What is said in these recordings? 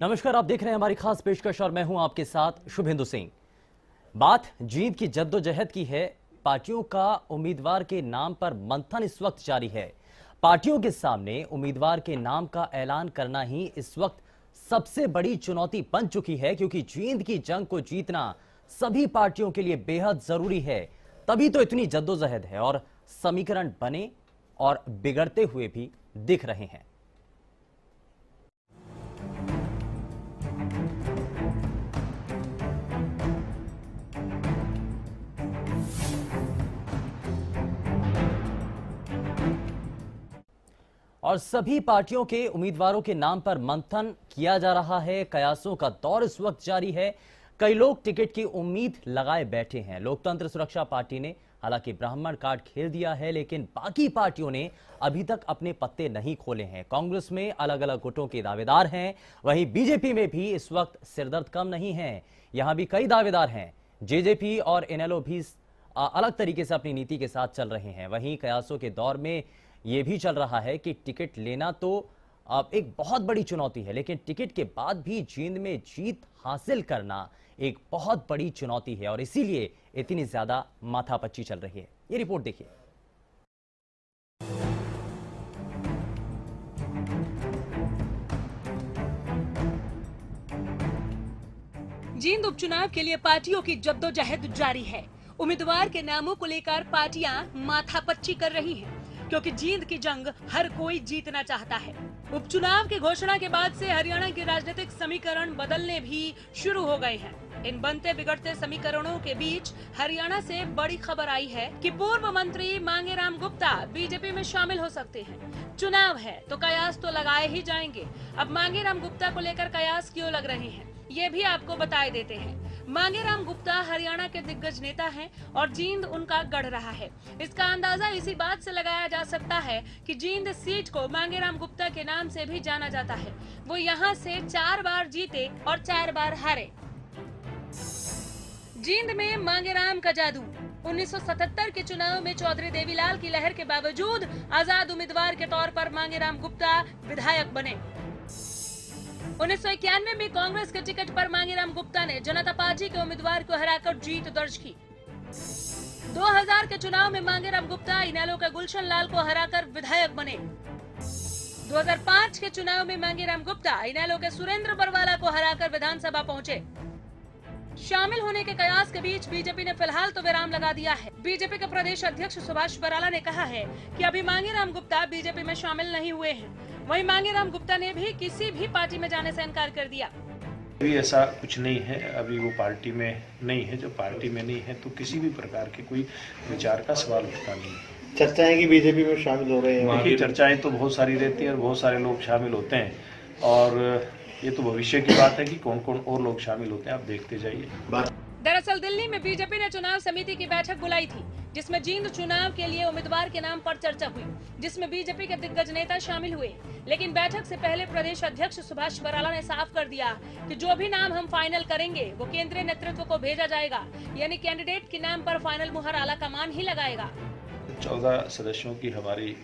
नमस्कार, आप देख रहे हैं हमारी खास पेशकश और मैं हूं आपके साथ शुभेंदु सिंह। बात जीत की जद्दोजहद की है। पार्टियों का उम्मीदवार के नाम पर मंथन इस वक्त जारी है। पार्टियों के सामने उम्मीदवार के नाम का ऐलान करना ही इस वक्त सबसे बड़ी चुनौती बन चुकी है, क्योंकि जींद की जंग को जीतना सभी पार्टियों के लिए बेहद जरूरी है। तभी तो इतनी जद्दोजहद है और समीकरण बने और बिगड़ते हुए भी दिख रहे हैं। और सभी पार्टियों के उम्मीदवारों के नाम पर मंथन किया जा रहा है। कयासों का दौर इस वक्त जारी है। कई लोग टिकट की उम्मीद लगाए बैठे हैं। लोकतंत्र सुरक्षा पार्टी ने हालांकि ब्राह्मण कार्ड खेल दिया है, लेकिन बाकी पार्टियों ने अभी तक अपने पत्ते नहीं खोले हैं। कांग्रेस में अलग अलग गुटों के दावेदार हैं, वहीं बीजेपी में भी इस वक्त सिरदर्द कम नहीं है। यहां भी कई दावेदार हैं। जेजेपी और इनेलो भी अलग तरीके से अपनी नीति के साथ चल रहे हैं। वहीं कयासों के दौर में यह भी चल रहा है कि टिकट लेना तो अब एक बहुत बड़ी चुनौती है, लेकिन टिकट के बाद भी जींद में जीत हासिल करना एक बहुत बड़ी चुनौती है और इसीलिए इतनी ज्यादा माथापच्ची चल रही है। ये रिपोर्ट देखिए। जींद उपचुनाव के लिए पार्टियों की जद्दोजहद जारी है। उम्मीदवार के नामों को लेकर पार्टियां माथापच्ची कर रही हैं, क्योंकि जींद की जंग हर कोई जीतना चाहता है। उपचुनाव की घोषणा के बाद से हरियाणा के राजनीतिक समीकरण बदलने भी शुरू हो गए हैं। इन बनते बिगड़ते समीकरणों के बीच हरियाणा से बड़ी खबर आई है कि पूर्व मंत्री मांगेराम गुप्ता बीजेपी में शामिल हो सकते हैं। चुनाव है तो कयास तो लगाए ही जाएंगे। अब मांगेराम गुप्ता को लेकर कयास क्यों लग रहे हैं, ये भी आपको बताए देते हैं। मांगेराम गुप्ता हरियाणा के दिग्गज नेता हैं और जींद उनका गढ़ रहा है। इसका अंदाजा इसी बात से लगाया जा सकता है कि जींद सीट को मांगेराम गुप्ता के नाम से भी जाना जाता है। वो यहाँ से 4 बार जीते और 4 बार हारे। जींद में मांगेराम का जादू। 1977 के चुनाव में चौधरी देवीलाल की लहर के बावजूद आजाद उम्मीदवार के तौर पर मांगेराम गुप्ता विधायक बने। 1991 में कांग्रेस के टिकट पर मांगेराम गुप्ता ने जनता पार्टी के उम्मीदवार को हराकर जीत दर्ज की। 2000 के चुनाव में मांगेराम गुप्ता इनेलो के गुलशन लाल को हराकर विधायक बने। 2005 के चुनाव में मांगेराम गुप्ता इनेलो के सुरेंद्र बरवाला को हराकर विधानसभा पहुंचे। शामिल होने के कयास के बीच बीजेपी ने फिलहाल तो विराम लगा दिया है। बीजेपी के प्रदेश अध्यक्ष सुभाष बराला ने कहा है कि अभी मांगेराम गुप्ता बीजेपी में शामिल नहीं हुए हैं। वहीं मांगेराम गुप्ता ने भी किसी भी पार्टी में जाने से इनकार कर दिया। अभी ऐसा कुछ नहीं है, अभी वो पार्टी में नहीं है। जब पार्टी में नहीं है तो किसी भी प्रकार के कोई विचार का सवाल उठता नहीं है। चर्चाएं कि बीजेपी में शामिल हो रहे हैं, देखिए चर्चाएं तो बहुत सारी रहती है और बहुत सारे लोग शामिल होते हैं, और ये तो भविष्य की बात है कि कौन कौन और लोग शामिल होते हैं, आप देखते जाइए। दरअसल दिल्ली में बीजेपी ने चुनाव समिति की बैठक बुलाई थी, जिसमें जींद चुनाव के लिए उम्मीदवार के नाम पर चर्चा हुई, जिसमें बीजेपी के दिग्गज नेता शामिल हुए। लेकिन बैठक से पहले प्रदेश अध्यक्ष सुभाष बराला ने साफ कर दिया कि जो भी नाम हम फाइनल करेंगे वो केंद्रीय नेतृत्व को भेजा जाएगा, यानी कैंडिडेट के नाम पर फाइनल मुहर आलाकमान ही लगाएगा। 14 सदस्यों की हमारी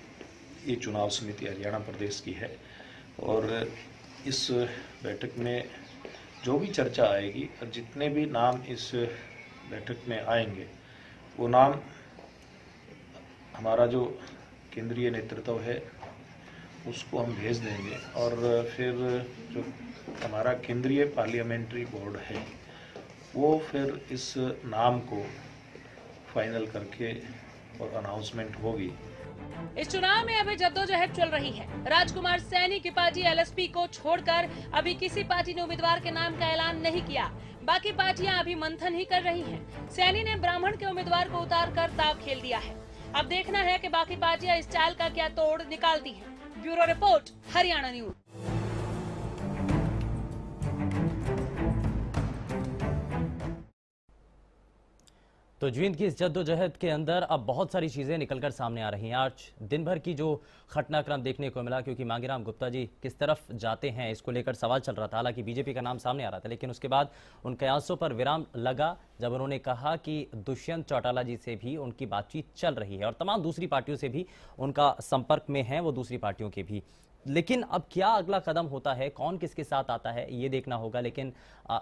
ये चुनाव समिति हरियाणा प्रदेश की है, और इस बैठक में जो भी चर्चा आएगी और जितने भी नाम इस बैठक में आएंगे, वो नाम हमारा जो केंद्रीय नेतृत्व है उसको हम भेज देंगे, और फिर जो हमारा केंद्रीय पार्लियामेंट्री बोर्ड है वो फिर इस नाम को फाइनल करके और अनाउंसमेंट होगी। इस चुनाव में अभी जद्दोजहद चल रही है। राजकुमार सैनी की पार्टी एलएसपी को छोड़कर अभी किसी पार्टी ने उम्मीदवार के नाम का ऐलान नहीं किया। बाकी पार्टियां अभी मंथन ही कर रही हैं। सैनी ने ब्राह्मण के उम्मीदवार को उतार कर दाव खेल दिया है। अब देखना है कि बाकी पार्टियां इस चाल का क्या तोड़ निकालती हैं। Bureau report, Haryana news. तो जींद की इस जद्दोजहद के अंदर अब बहुत सारी चीजें निकलकर सामने आ रही हैं। आज दिन भर की जो घटनाक्रम देखने को मिला, क्योंकि मांगेराम गुप्ता जी किस तरफ जाते हैं इसको लेकर सवाल चल रहा था। हालांकि बीजेपी का नाम सामने आ रहा था, लेकिन उसके बाद उन कयासों पर विराम लगा जब उन्होंने कहा कि दुष्यंत चौटाला जी से भी उनकी बातचीत चल रही है और तमाम दूसरी पार्टियों से भी उनका संपर्क में है, वो दूसरी पार्टियों के भी। लेकिन अब क्या अगला कदम होता है, कौन किसके साथ आता है, ये देखना होगा। लेकिन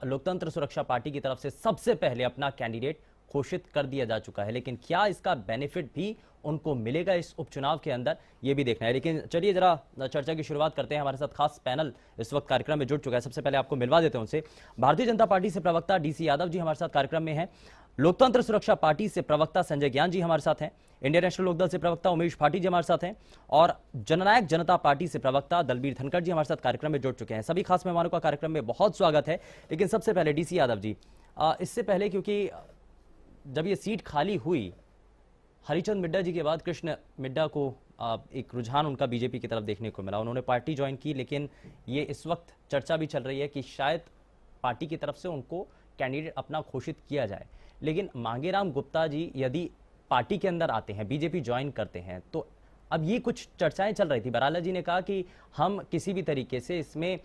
लोकतंत्र सुरक्षा पार्टी की तरफ से सबसे पहले अपना कैंडिडेट घोषित कर दिया जा चुका है, लेकिन क्या इसका बेनिफिट भी उनको मिलेगा इस उपचुनाव के अंदर, ये भी देखना है। लेकिन चलिए जरा चर्चा की शुरुआत करते हैं। हमारे साथ खास पैनल इस वक्त कार्यक्रम में जुड़ चुका है। सबसे पहले आपको मिलवा देते हैं उनसे। भारतीय जनता पार्टी से प्रवक्ता डीसी यादव जी हमारे साथ कार्यक्रम में हैं। लोकतंत्र सुरक्षा पार्टी से प्रवक्ता संजय ज्ञान जी हमारे साथ हैं। इंडियन नेशनल लोकदल से प्रवक्ता उमेश भाटी जी हमारे साथ हैं और जननायक जनता पार्टी से प्रवक्ता दलबीर धनखड़ जी हमारे साथ कार्यक्रम में जुड़ चुके हैं। सभी खास मेहमानों का कार्यक्रम में बहुत स्वागत है। लेकिन सबसे पहले डीसी यादव जी, इससे पहले क्योंकि जब ये सीट खाली हुई, हरिचंद मिड्डा जी के बाद कृष्ण मिड्डा को एक रुझान उनका बीजेपी की तरफ देखने को मिला। उन्होंने पार्टी ज्वाइन की, लेकिन ये इस वक्त चर्चा भी चल रही है कि शायद पार्टी की तरफ से उनको कैंडिडेट अपना घोषित किया जाए। लेकिन मांगेराम गुप्ता जी यदि पार्टी के अंदर आते हैं, बीजेपी ज्वाइन करते हैं, तो अब ये कुछ चर्चाएं चल रही थी। बराला जी ने कहा कि हम किसी भी तरीके से इसमें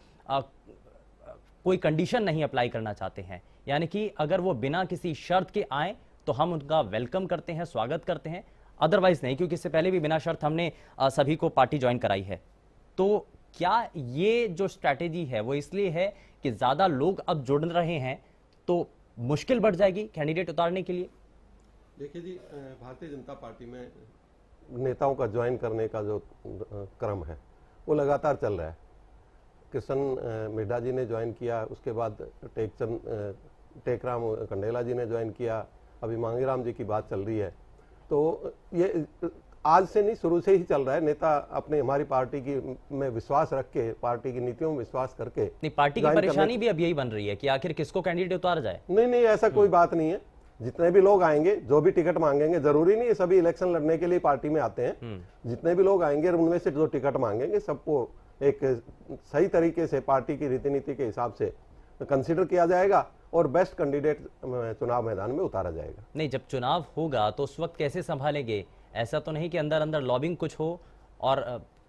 कोई कंडीशन नहीं अप्लाई करना चाहते हैं, यानी कि अगर वो बिना किसी शर्त के आए तो हम उनका वेलकम करते हैं, स्वागत करते हैं, अदरवाइज नहीं, क्योंकि इससे पहले भी बिना शर्त हमने सभी को पार्टी ज्वाइन कराई है। तो क्या ये जो स्ट्रैटेजी है वो इसलिए है कि ज्यादा लोग अब जुड़ रहे हैं तो मुश्किल बढ़ जाएगी कैंडिडेट उतारने के लिए? देखिए जी, भारतीय जनता पार्टी में नेताओं का ज्वाइन करने का जो क्रम है वो लगातार चल रहा है। कृष्ण मिड्डा जी ने ज्वाइन किया, उसके बाद टेकराम कंडेला जी ने ज्वाइन किया, अभी मांगेराम जी की बात चल रही है। तो ये आज से नहीं, शुरू से ही चल रहा है। नेता अपने हमारी पार्टी की में विश्वास रख के, पार्टी की नीतियों में विश्वास करके, नहीं, पार्टी की परेशानी भी अब यही बन रही है कि आखिर किसको कैंडिडेट उतारा जाए। नहीं, ऐसा कोई बात नहीं है। जितने भी लोग आएंगे, जो भी टिकट मांगेंगे, जरूरी नहीं है सभी इलेक्शन लड़ने के लिए पार्टी में आते हैं। जितने भी लोग आएंगे उनमें से जो टिकट मांगेंगे सबको एक सही तरीके से पार्टी की रीति नीति के हिसाब से कंसीडर किया जाएगा और बेस्ट कैंडिडेट चुनाव मैदान में उतारा जाएगा। नहीं, जब चुनाव होगा तो उस वक्त कैसे संभालेंगे? ऐसा तो नहीं कि अंदर अंदर लॉबिंग कुछ हो और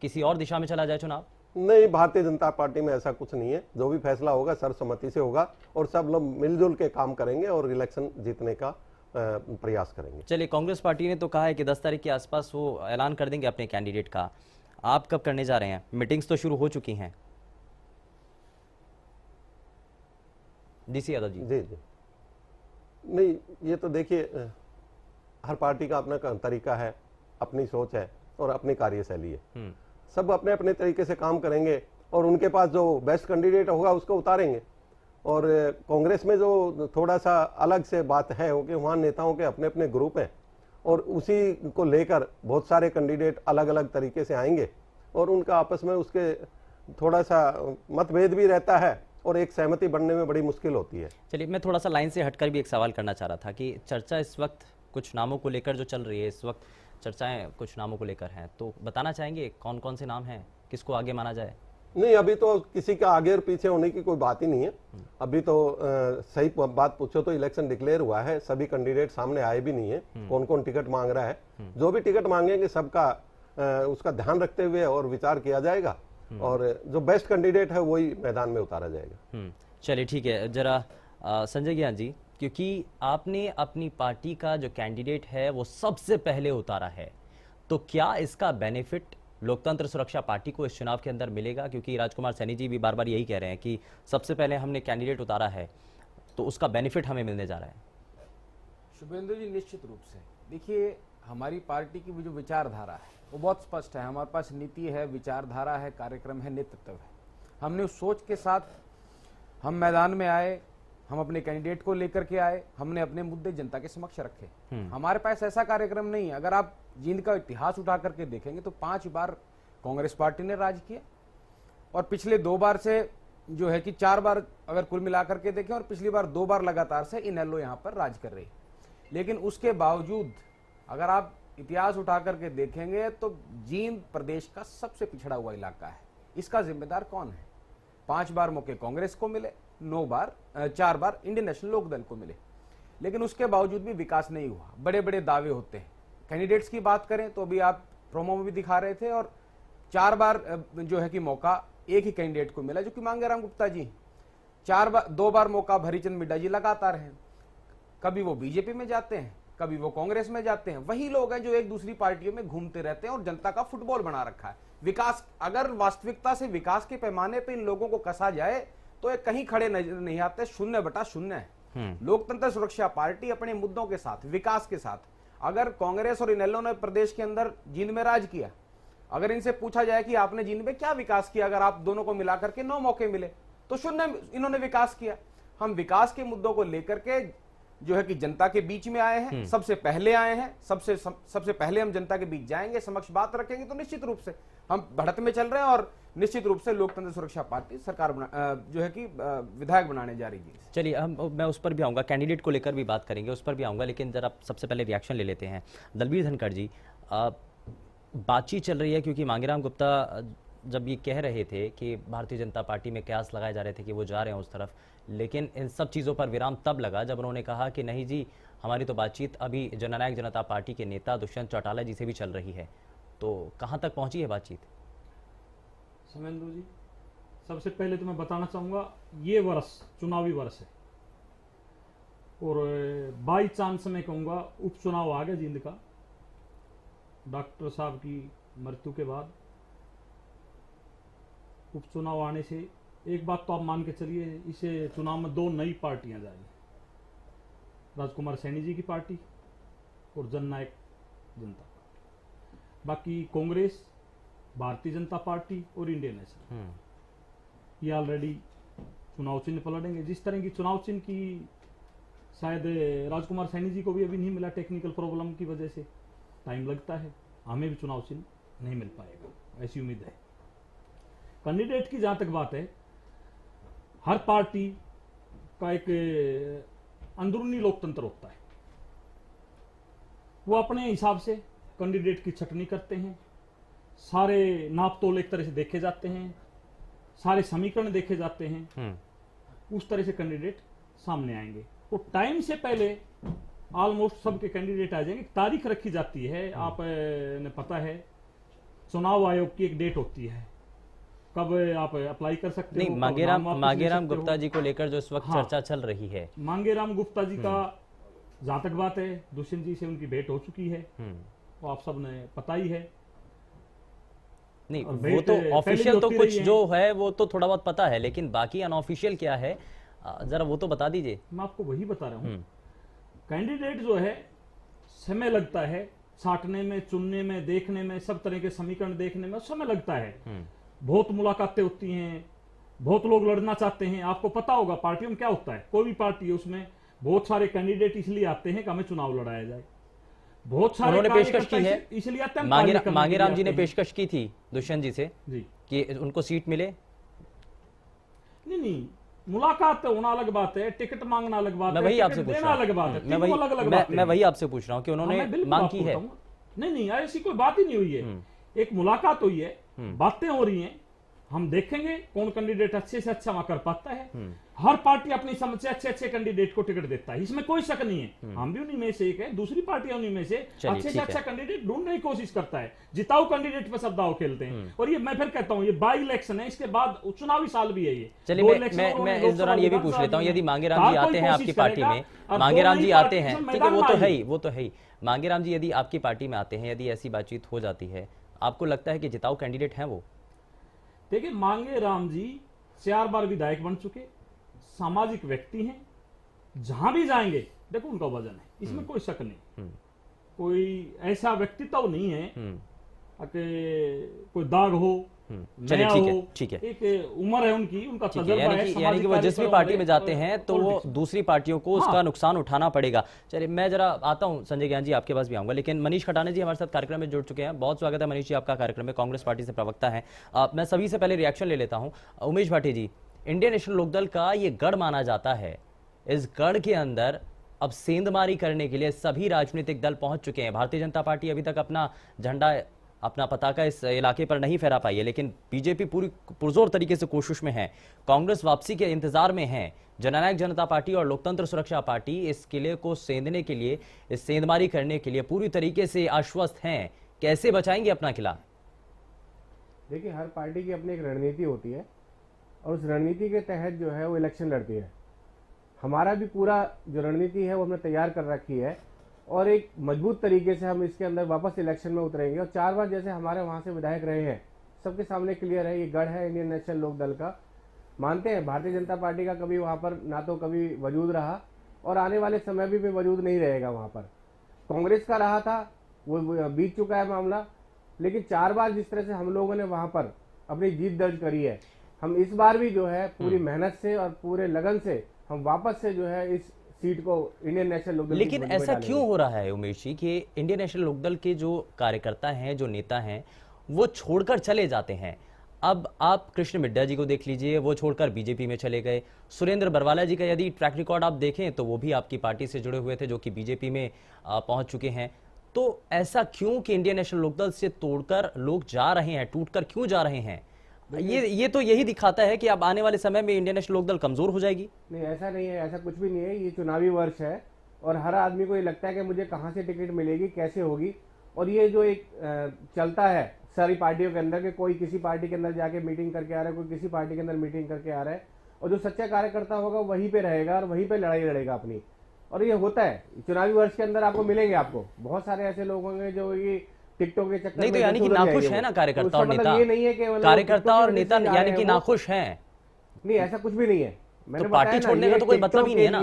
किसी और दिशा में चला जाए चुनाव? नहीं, भारतीय जनता पार्टी में ऐसा कुछ नहीं है। जो भी फैसला होगा सर्वसम्मति से होगा और सब लोग मिलजुल के काम करेंगे और इलेक्शन जीतने का प्रयास करेंगे। चलिए, कांग्रेस पार्टी ने तो कहा है कि 10 तारीख के आसपास वो ऐलान कर देंगे अपने कैंडिडेट का। आप कब करने जा रहे हैं? मीटिंग्स तो शुरू हो चुकी हैं। डीसी यादव जी। जी। नहीं, ये तो देखिए हर पार्टी का अपना तरीका है, अपनी सोच है और अपनी कार्यशैली है। सब अपने अपने तरीके से काम करेंगे और उनके पास जो बेस्ट कैंडिडेट होगा उसको उतारेंगे। और कांग्रेस में जो थोड़ा सा अलग से बात है वो कि वहाँ नेताओं के अपने अपने ग्रुप हैं और उसी को लेकर बहुत सारे कैंडिडेट अलग अलग तरीके से आएंगे और उनका आपस में उसके थोड़ा सा मतभेद भी रहता है और एक सहमति बनने में बड़ी मुश्किल होती है। चलिए, मैं थोड़ा सा लाइन से हटकर भी एक सवाल करना चाह रहा था कि चर्चा इस वक्त कुछ नामों को लेकर जो चल रही है, इस वक्त चर्चाएं कुछ नामों को लेकर हैं, तो बताना चाहेंगे कौन कौन से नाम हैं, किसको आगे माना जाए? नहीं, अभी तो किसी का आगे और पीछे होने की कोई बात ही नहीं है। अभी तो सही बात पूछो तो इलेक्शन डिक्लेयर हुआ है, सभी कैंडिडेट सामने आए भी नहीं है कौन कौन टिकट मांग रहा है। जो भी टिकट मांगेंगे सबका उसका ध्यान रखते हुए और विचार किया जाएगा और जो बेस्ट कैंडिडेट है वही मैदान में उतारा जाएगा। चलिए, ठीक है। जरा संजय ज्ञान जी, क्योंकि आपने अपनी पार्टी का जो कैंडिडेट है वो सबसे पहले उतारा है, तो क्या इसका बेनिफिट लोकतंत्र सुरक्षा पार्टी को इस चुनाव के अंदर मिलेगा? क्योंकि राजकुमार सैनी जी भी बार बार यही कह रहे हैं कि सबसे पहले हमने कैंडिडेट उतारा है तो उसका बेनिफिट हमें मिलने जा रहा है। शुभेंदु जी, निश्चित रूप से देखिए, हमारी पार्टी की जो विचारधारा है वो बहुत स्पष्ट है। हमारे पास नीति है, विचारधारा है, कार्यक्रम है, नेतृत्व है। हमने उस सोच के साथ हम मैदान में आए, हम अपने कैंडिडेट को लेकर के आए, हमने अपने मुद्दे जनता के समक्ष रखे। हमारे पास ऐसा कार्यक्रम नहीं है। अगर आप जींद का इतिहास उठा करके देखेंगे तो 5 बार कांग्रेस पार्टी ने राज किया और पिछले 2 बार से जो है कि 4 बार अगर कुल मिलाकर के देखें और पिछली बार 2 बार लगातार से इनेलो यहां पर राज कर रही। लेकिन उसके बावजूद अगर आप इतिहास उठा करके देखेंगे तो जींद प्रदेश का सबसे पिछड़ा हुआ इलाका है। इसका जिम्मेदार कौन है? 5 बार मौके कांग्रेस को मिले, 4 बार इंडियन नेशनल लोकदल को मिले, लेकिन उसके बावजूद भी विकास नहीं हुआ। बड़े बड़े दावे होते हैं। कैंडिडेट्स की बात करें तो अभी आप प्रोमो में भी दिखा रहे थे और 4 बार जो है कि मौका एक ही कैंडिडेट को मिला जो कि मांगेराम गुप्ता जी। 2 बार मौका हरिचंद मिड्डा जी लगातार हैं। कभी वो बीजेपी में जाते हैं, कभी वो कांग्रेस में जाते हैं। वही लोग हैं जो एक दूसरी पार्टियों में घूमते रहते हैं और जनता का फुटबॉल बना रखा है। विकास, अगर वास्तविकता से विकास के पैमाने पे इन लोगों को कसा जाए तो ये कहीं खड़े नजर नहीं आते, 0/0 है। लोकतंत्र सुरक्षा पार्टी अपने मुद्दों के साथ, विकास के साथ, अगर कांग्रेस और इनेलो ने प्रदेश के अंदर जींद में राज किया, अगर इनसे पूछा जाए कि आपने जींद में क्या विकास किया, अगर आप दोनों को मिलाकर के 9 मौके मिले तो 0 इन्होंने विकास किया। हम विकास के मुद्दों को लेकर के जो है कि जनता के बीच में आए हैं, सबसे पहले आए हैं, सबसे पहले हम जनता के बीच जाएंगे, समक्ष बात रखेंगे, तो निश्चित रूप से हम बढ़त में चल रहे हैं और निश्चित रूप से लोकतंत्र सुरक्षा पार्टी सरकार जो है कि विधायक बनाने जा रही है। चलिए मैं उस पर भी आऊंगा, कैंडिडेट को लेकर भी बात करेंगे, उस पर भी आऊंगा, लेकिन जरा सबसे पहले रिएक्शन ले लेते हैं। दलबीर धनखड़ जी, बातचीत चल रही है क्योंकि मांगेराम गुप्ता जब ये कह रहे थे कि भारतीय जनता पार्टी में कयास लगाए जा रहे थे कि वो जा रहे हैं उस तरफ, लेकिन इन सब चीज़ों पर विराम तब लगा जब उन्होंने कहा कि नहीं जी, हमारी तो बातचीत अभी जननायक जनता पार्टी के नेता दुष्यंत चौटाला जी से भी चल रही है। तो कहाँ तक पहुंची है बातचीत? समेंदु जी, सबसे पहले तो मैं बताना चाहूँगा, ये वर्ष चुनावी वर्ष है और बाई चांस मैं कहूँगा उपचुनाव आ गया जींद का डॉक्टर साहब की मृत्यु के बाद। उपचुनाव आने से एक बात तो आप मान के चलिए, इसे चुनाव में 2 नई पार्टियां जाएंगी, राजकुमार सैनी जी की पार्टी और जननायक जनता पार्टी। बाकी कांग्रेस, भारतीय जनता पार्टी और इंडियन नेशनल, ये ऑलरेडी चुनाव चिन्ह पलटेंगे। जिस तरह की चुनाव चिन्ह की शायद राजकुमार सैनी जी को भी अभी नहीं मिला, टेक्निकल प्रॉब्लम की वजह से टाइम लगता है, हमें भी चुनाव चिन्ह नहीं मिल पाएगा, ऐसी उम्मीद है। कैंडिडेट की जहां तक बात है, हर पार्टी का एक अंदरूनी लोकतंत्र होता है, वो अपने हिसाब से कैंडिडेट की छटनी करते हैं, सारे नाप तोल एक तरह से देखे जाते हैं, सारे समीकरण देखे जाते हैं, उस तरह से कैंडिडेट सामने आएंगे। तो टाइम से पहले ऑलमोस्ट सबके कैंडिडेट आ जाएंगे। तारीख रखी जाती है, आप ने पता है, चुनाव आयोग की एक डेट होती है कब आप अप्लाई कर सकते नहीं, हो। मांगेराम गुप्ता जी को लेकर जो इस वक्त चर्चा चल रही है, मांगेराम गुप्ता जी का जहां तक बात है, दुष्यंत जी से उनकी भेंट हो चुकी है, वो आप सब ने पता ही है। नहीं, वो तो ऑफिशियल तो कुछ जो है वो तो थोड़ा बहुत पता है, लेकिन बाकी अनऑफिशियल क्या है जरा वो तो बता दीजिए। मैं आपको वही बता रहा हूँ, कैंडिडेट जो है समय लगता है छांटने में, चुनने में, देखने में, सब तरह के समीकरण देखने में समय लगता है। बहुत मुलाकातें होती हैं, बहुत लोग लड़ना चाहते हैं। आपको पता होगा पार्टियों में क्या होता है, कोई भी पार्टी है उसमें बहुत सारे कैंडिडेट इसलिए आते हैं कि हमें चुनाव लड़ाया जाए, बहुत सारे उन्होंने पेशकश की है, इसलिए आते हैं। मांगेराम जी ने पेशकश की थी दुष्यंत जी से जी कि उनको सीट मिले। नहीं, मुलाकात होना अलग बात है, टिकट मांगना अलग बात है, मैं वही आपसे पूछ रहा अलग बात है, मैं वही आपसे पूछ रहा हूँ कि उन्होंने मांग की है। नहीं, ऐसी कोई बात ही नहीं हुई है, एक मुलाकात हुई है, बातें हो रही हैं, हम देखेंगे कौन कैंडिडेट अच्छे से अच्छा वहां कर पाता है। हर पार्टी अपनी समझ से अच्छे कैंडिडेट को टिकट देता है, इसमें कोई शक नहीं है। हम भी उन्हीं में से एक है, दूसरी पार्टियां उन्हीं में से अच्छे से अच्छा कैंडिडेट ढूंढने की कोशिश करता है। जिताऊ कैंडिडेट पर सब दाव खेलते हैं। और ये मैं फिर कहता हूँ, ये बाई इलेक्शन है, इसके बाद चुनावी साल भी है ये। चलिए मैं इस दौरान ये भी पूछ लेता हूँ, यदि मांगेराम जी आते हैं आपकी पार्टी में, मांगेराम जी आते हैं, ठीक है, वो तो है ही, मांगेराम जी यदि आपकी पार्टी में आते हैं, यदि ऐसी बातचीत हो जाती है, आपको लगता है कि जिताऊ कैंडिडेट हैं वो? देखिए, मांगेराम जी 4 बार विधायक बन चुके, सामाजिक व्यक्ति हैं, जहां भी जाएंगे देखो उनका वजन है, इसमें कोई शक नहीं। कोई ऐसा व्यक्तित्व नहीं है कि कोई दाग हो, नया हो, ठीक है, एक उम्र है उनकी, उनका तजुर्बा है, यानी कि वो जिस भी पार्टी में जाते हैं तो वो दूसरी पार्टियों को उसका नुकसान उठाना पड़ेगा। चलिए मैं जरा आता हूं संजय ज्ञान जी, आपके पास भी आऊंगा, लेकिन मनीष खटाना जी हमारे साथ कार्यक्रम में जुड़ चुके हैं। बहुत स्वागत है मनीष जी आपका कार्यक्रम में, कांग्रेस पार्टी से प्रवक्ता है। मैं सभी से पहले रिएक्शन ले लेता हूं। उमेश भाटी जी, इंडियन नेशनल लोकदल का ये गढ़ माना जाता है, इस गढ़ के अंदर अब सेंधमारी करने के लिए सभी राजनीतिक दल पहुंच चुके हैं। भारतीय जनता पार्टी अभी तक अपना झंडा, अपना पताका इस इलाके पर नहीं फहरा पाई है, लेकिन बीजेपी पूरी पुरजोर तरीके से कोशिश में है, कांग्रेस वापसी के इंतजार में है, जननायक जनता पार्टी और लोकतंत्र सुरक्षा पार्टी इस किले को सेंधने के लिए, इस सेंधमारी करने के लिए पूरी तरीके से आश्वस्त हैं। कैसे बचाएंगे अपना किला? देखिए, हर पार्टी की अपनी एक रणनीति होती है और उस रणनीति के तहत जो है वो इलेक्शन लड़ती है। हमारा भी पूरा जो रणनीति है वो हमने तैयार कर रखी है और एक मजबूत तरीके से हम इसके अंदर वापस इलेक्शन में उतरेंगे। और 4 बार जैसे हमारे वहां से विधायक रहे हैं, सबके सामने क्लियर है, ये गढ़ है इंडियन नेशनल लोक दल का। मानते हैं भारतीय जनता पार्टी का कभी वहां पर ना तो कभी वजूद रहा और आने वाले समय भी वजूद नहीं रहेगा वहां पर। कांग्रेस का रहा था, वो बीत चुका है मामला, लेकिन 4 बार जिस तरह से हम लोगों ने वहां पर अपनी जीत दर्ज करी है, हम इस बार भी जो है पूरी मेहनत से और पूरे लगन से हम वापस से जो है इस सीट को इंडियन नेशनल लोकदल। लेकिन ऐसा क्यों हो रहा है उमेश जी कि इंडियन नेशनल लोकदल के जो कार्यकर्ता हैं, जो नेता हैं, वो छोड़कर चले जाते हैं? अब आप कृष्ण मिड्ढा जी को देख लीजिए, वो छोड़कर बीजेपी में चले गए। सुरेंद्र बरवाला जी का यदि ट्रैक रिकॉर्ड आप देखें तो वो भी आपकी पार्टी से जुड़े हुए थे, जो कि बीजेपी में पहुंच चुके हैं। तो ऐसा क्यों कि इंडियन नेशनल लोकदल से तोड़कर लोग जा रहे हैं, टूटकर क्यों जा रहे हैं? ये तो यही दिखाता है कि अब आने वाले समय में इंडियन नेशनल लोकदल कमजोर हो जाएगी। नहीं, ऐसा नहीं है, ऐसा कुछ भी नहीं है। ये चुनावी वर्ष है और हर आदमी को ये लगता है कि मुझे कहां से टिकट मिलेगी, कैसे होगी। और ये जो एक चलता है सारी पार्टियों के अंदर कि कोई किसी पार्टी के अंदर जाके मीटिंग करके आ रहा है, कोई किसी पार्टी के अंदर मीटिंग करके आ रहा है, और जो सच्चा कार्यकर्ता होगा वहीं पे रहेगा और वहीं पे लड़ाई लड़ेगा अपनी। और ये होता है चुनावी वर्ष के अंदर, आपको मिलेंगे, आपको बहुत सारे ऐसे लोग होंगे जो ये टिकटॉक के चक्कर नहीं, तो यानी कि नाखुश है ना कार्यकर्ता और नेता? ये नहीं है कि कार्यकर्ता और नेता यानी कि नाखुश हैं? नहीं, ऐसा कुछ भी नहीं है। मैंने तो पार्टी छोड़ने का तो कोई मतलब ही नहीं है ना।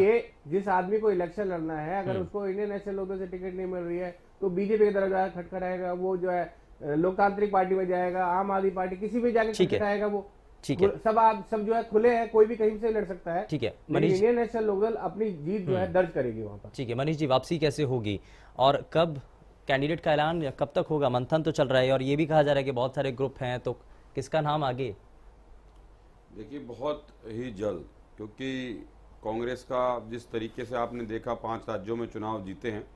जिस आदमी को इलेक्शन लड़ना है, अगर उसको इंडियन नेशनल लोकदल से टिकट नहीं मिल रही है तो बीजेपी की तरफ जाकर खटखटाएगा, वो जो है लोकतांत्रिक पार्टी में जाएगा, आम आदमी पार्टी, किसी भी जाके खटखटाएगा वो। ठीक है, सब जो है खुले हैं, कोई भी कहीं से लड़ सकता है। ठीक है मनीष, इंडियन नेशनल लोकदल अपनी जीत जो है दर्ज करेगी वहां पर। ठीक है मनीष जी, वापसी कैसे होगी और कब कैंडिडेट का ऐलान या कब तक होगा? मंथन तो चल रहा है और ये भी कहा जा रहा है कि बहुत सारे ग्रुप हैं, तो किसका नाम आगे? देखिए, बहुत ही जल्द, क्योंकि कांग्रेस का जिस तरीके से आपने देखा 5 राज्यों में चुनाव जीते हैं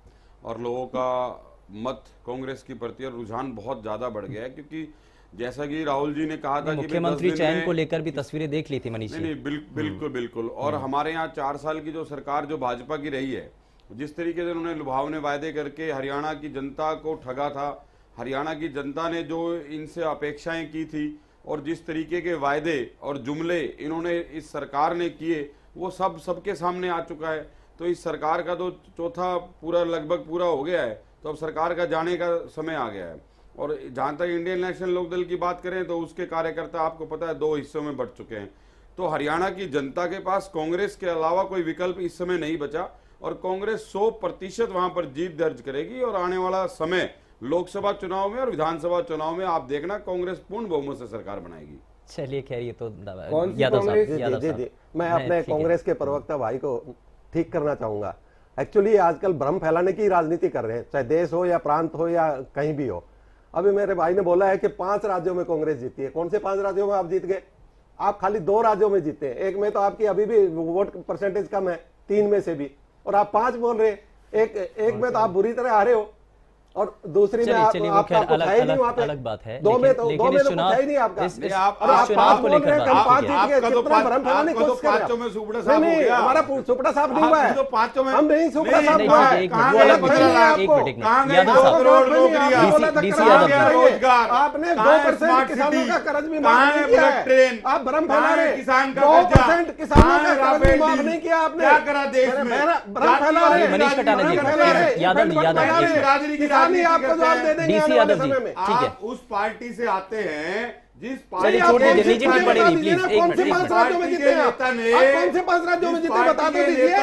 और लोगों का मत कांग्रेस की प्रति रुझान बहुत ज्यादा बढ़ गया है। क्योंकि जैसा कि राहुल जी ने कहा था कि मुख्यमंत्री चयन को लेकर भी तस्वीरें देख ली थी मनीष जी। बिल्कुल बिल्कुल। और हमारे यहाँ 4 साल की जो सरकार जो भाजपा की रही है, जिस तरीके से उन्होंने लुभावने वायदे करके हरियाणा की जनता को ठगा था, हरियाणा की जनता ने जो इनसे अपेक्षाएं की थी और जिस तरीके के वायदे और जुमले इन्होंने इस सरकार ने किए, वो सबके सामने आ चुका है। तो इस सरकार का तो चौथा पूरा लगभग पूरा हो गया है, तो अब सरकार का जाने का समय आ गया है। और जहां तक इंडियन नेशनल लोकदल की बात करें तो उसके कार्यकर्ता आपको पता है 2 हिस्सों में बंट चुके हैं। तो हरियाणा की जनता के पास कांग्रेस के अलावा कोई विकल्प इस समय नहीं बचा और कांग्रेस 100% वहां पर जीत दर्ज करेगी। और आने वाला समय लोकसभा चुनाव में और विधानसभा चुनाव में आप देखना कांग्रेस पूर्ण बहुमत से सरकार बनाएगी। चलिए खैर, ये तो मैं अपने कांग्रेस के प्रवक्ता भाई को ठीक करना चाहूंगा। एक्चुअली आजकल भ्रम फैलाने की राजनीति कर रहे हैं, चाहे देश हो या प्रांत हो या कहीं भी हो। अभी मेरे भाई ने बोला है कि 5 राज्यों में कांग्रेस जीती है। कौन से 5 राज्यों में आप जीत गए? आप खाली 2 राज्यों में जीते हैं। एक में तो आपकी अभी भी वोट परसेंटेज कम है, 3 में से भी, और आप 5 बोल रहे। एक में तो आप बुरी तरह हारे हो और दूसरी में आप अलग बात है। दो में तो चुनाव ही नहीं आपका। चुनाव को लेकर हमारा सुपड़ा साफ नहीं हुआ है, हम नहीं सुपड़ा साफ हुआ है। आपने 2% किसानों का कर्ज भी माफ नहीं किया है। आप भ्रम फैला रहे। 2% किसानों का कर्ज भी माफ नहीं किया आपने। क्या करा देश में? भ्रम फैला रहे। मनीष कटाना जी, यादव आपको जवाब दे देंगे डीसी यादव जी। ठीक है, उस पार्टी से आते हैं जिस पार्टी छोड़ दीजिए, नीचे नहीं पड़ेगी प्लीज। कौन से 5 राज्यों में जीते हैं? कौन से 5 राज्यों में जीते बता तो दीजिए।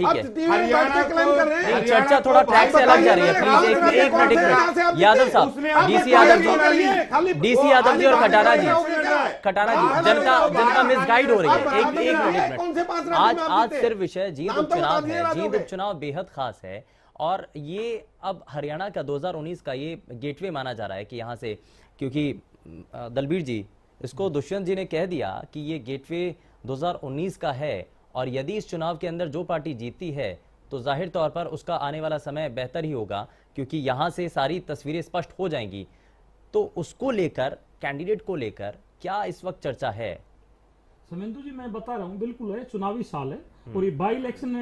आप टीवी क्लेम कर रहे हैं। चर्चा थोड़ा ट्रैक से अलग जा रही है, प्लीज एक मिनट। यादव साहब, डीसी यादव जी और खटाना जी, जनता मिसगाइड हो रही है। एक मिनट। आज सिर्फ विषय जींद उपचुनाव है। जींद उपचुनाव बेहद खास है और ये अब हरियाणा का 2019 का ये गेटवे माना जा रहा है कि यहाँ से, क्योंकि दलबीर जी, इसको दुष्यंत जी ने कह दिया कि ये गेटवे 2019 का है और यदि इस चुनाव के अंदर जो पार्टी जीतती है तो जाहिर तौर पर उसका आने वाला समय बेहतर ही होगा, क्योंकि यहाँ से सारी तस्वीरें स्पष्ट हो जाएंगी। तो उसको लेकर, कैंडिडेट को लेकर क्या इस वक्त चर्चा है? समेंदु जी, मैं बता रहा हूँ, बिल्कुल है, चुनावी साल है और ये बाई इलेक्शन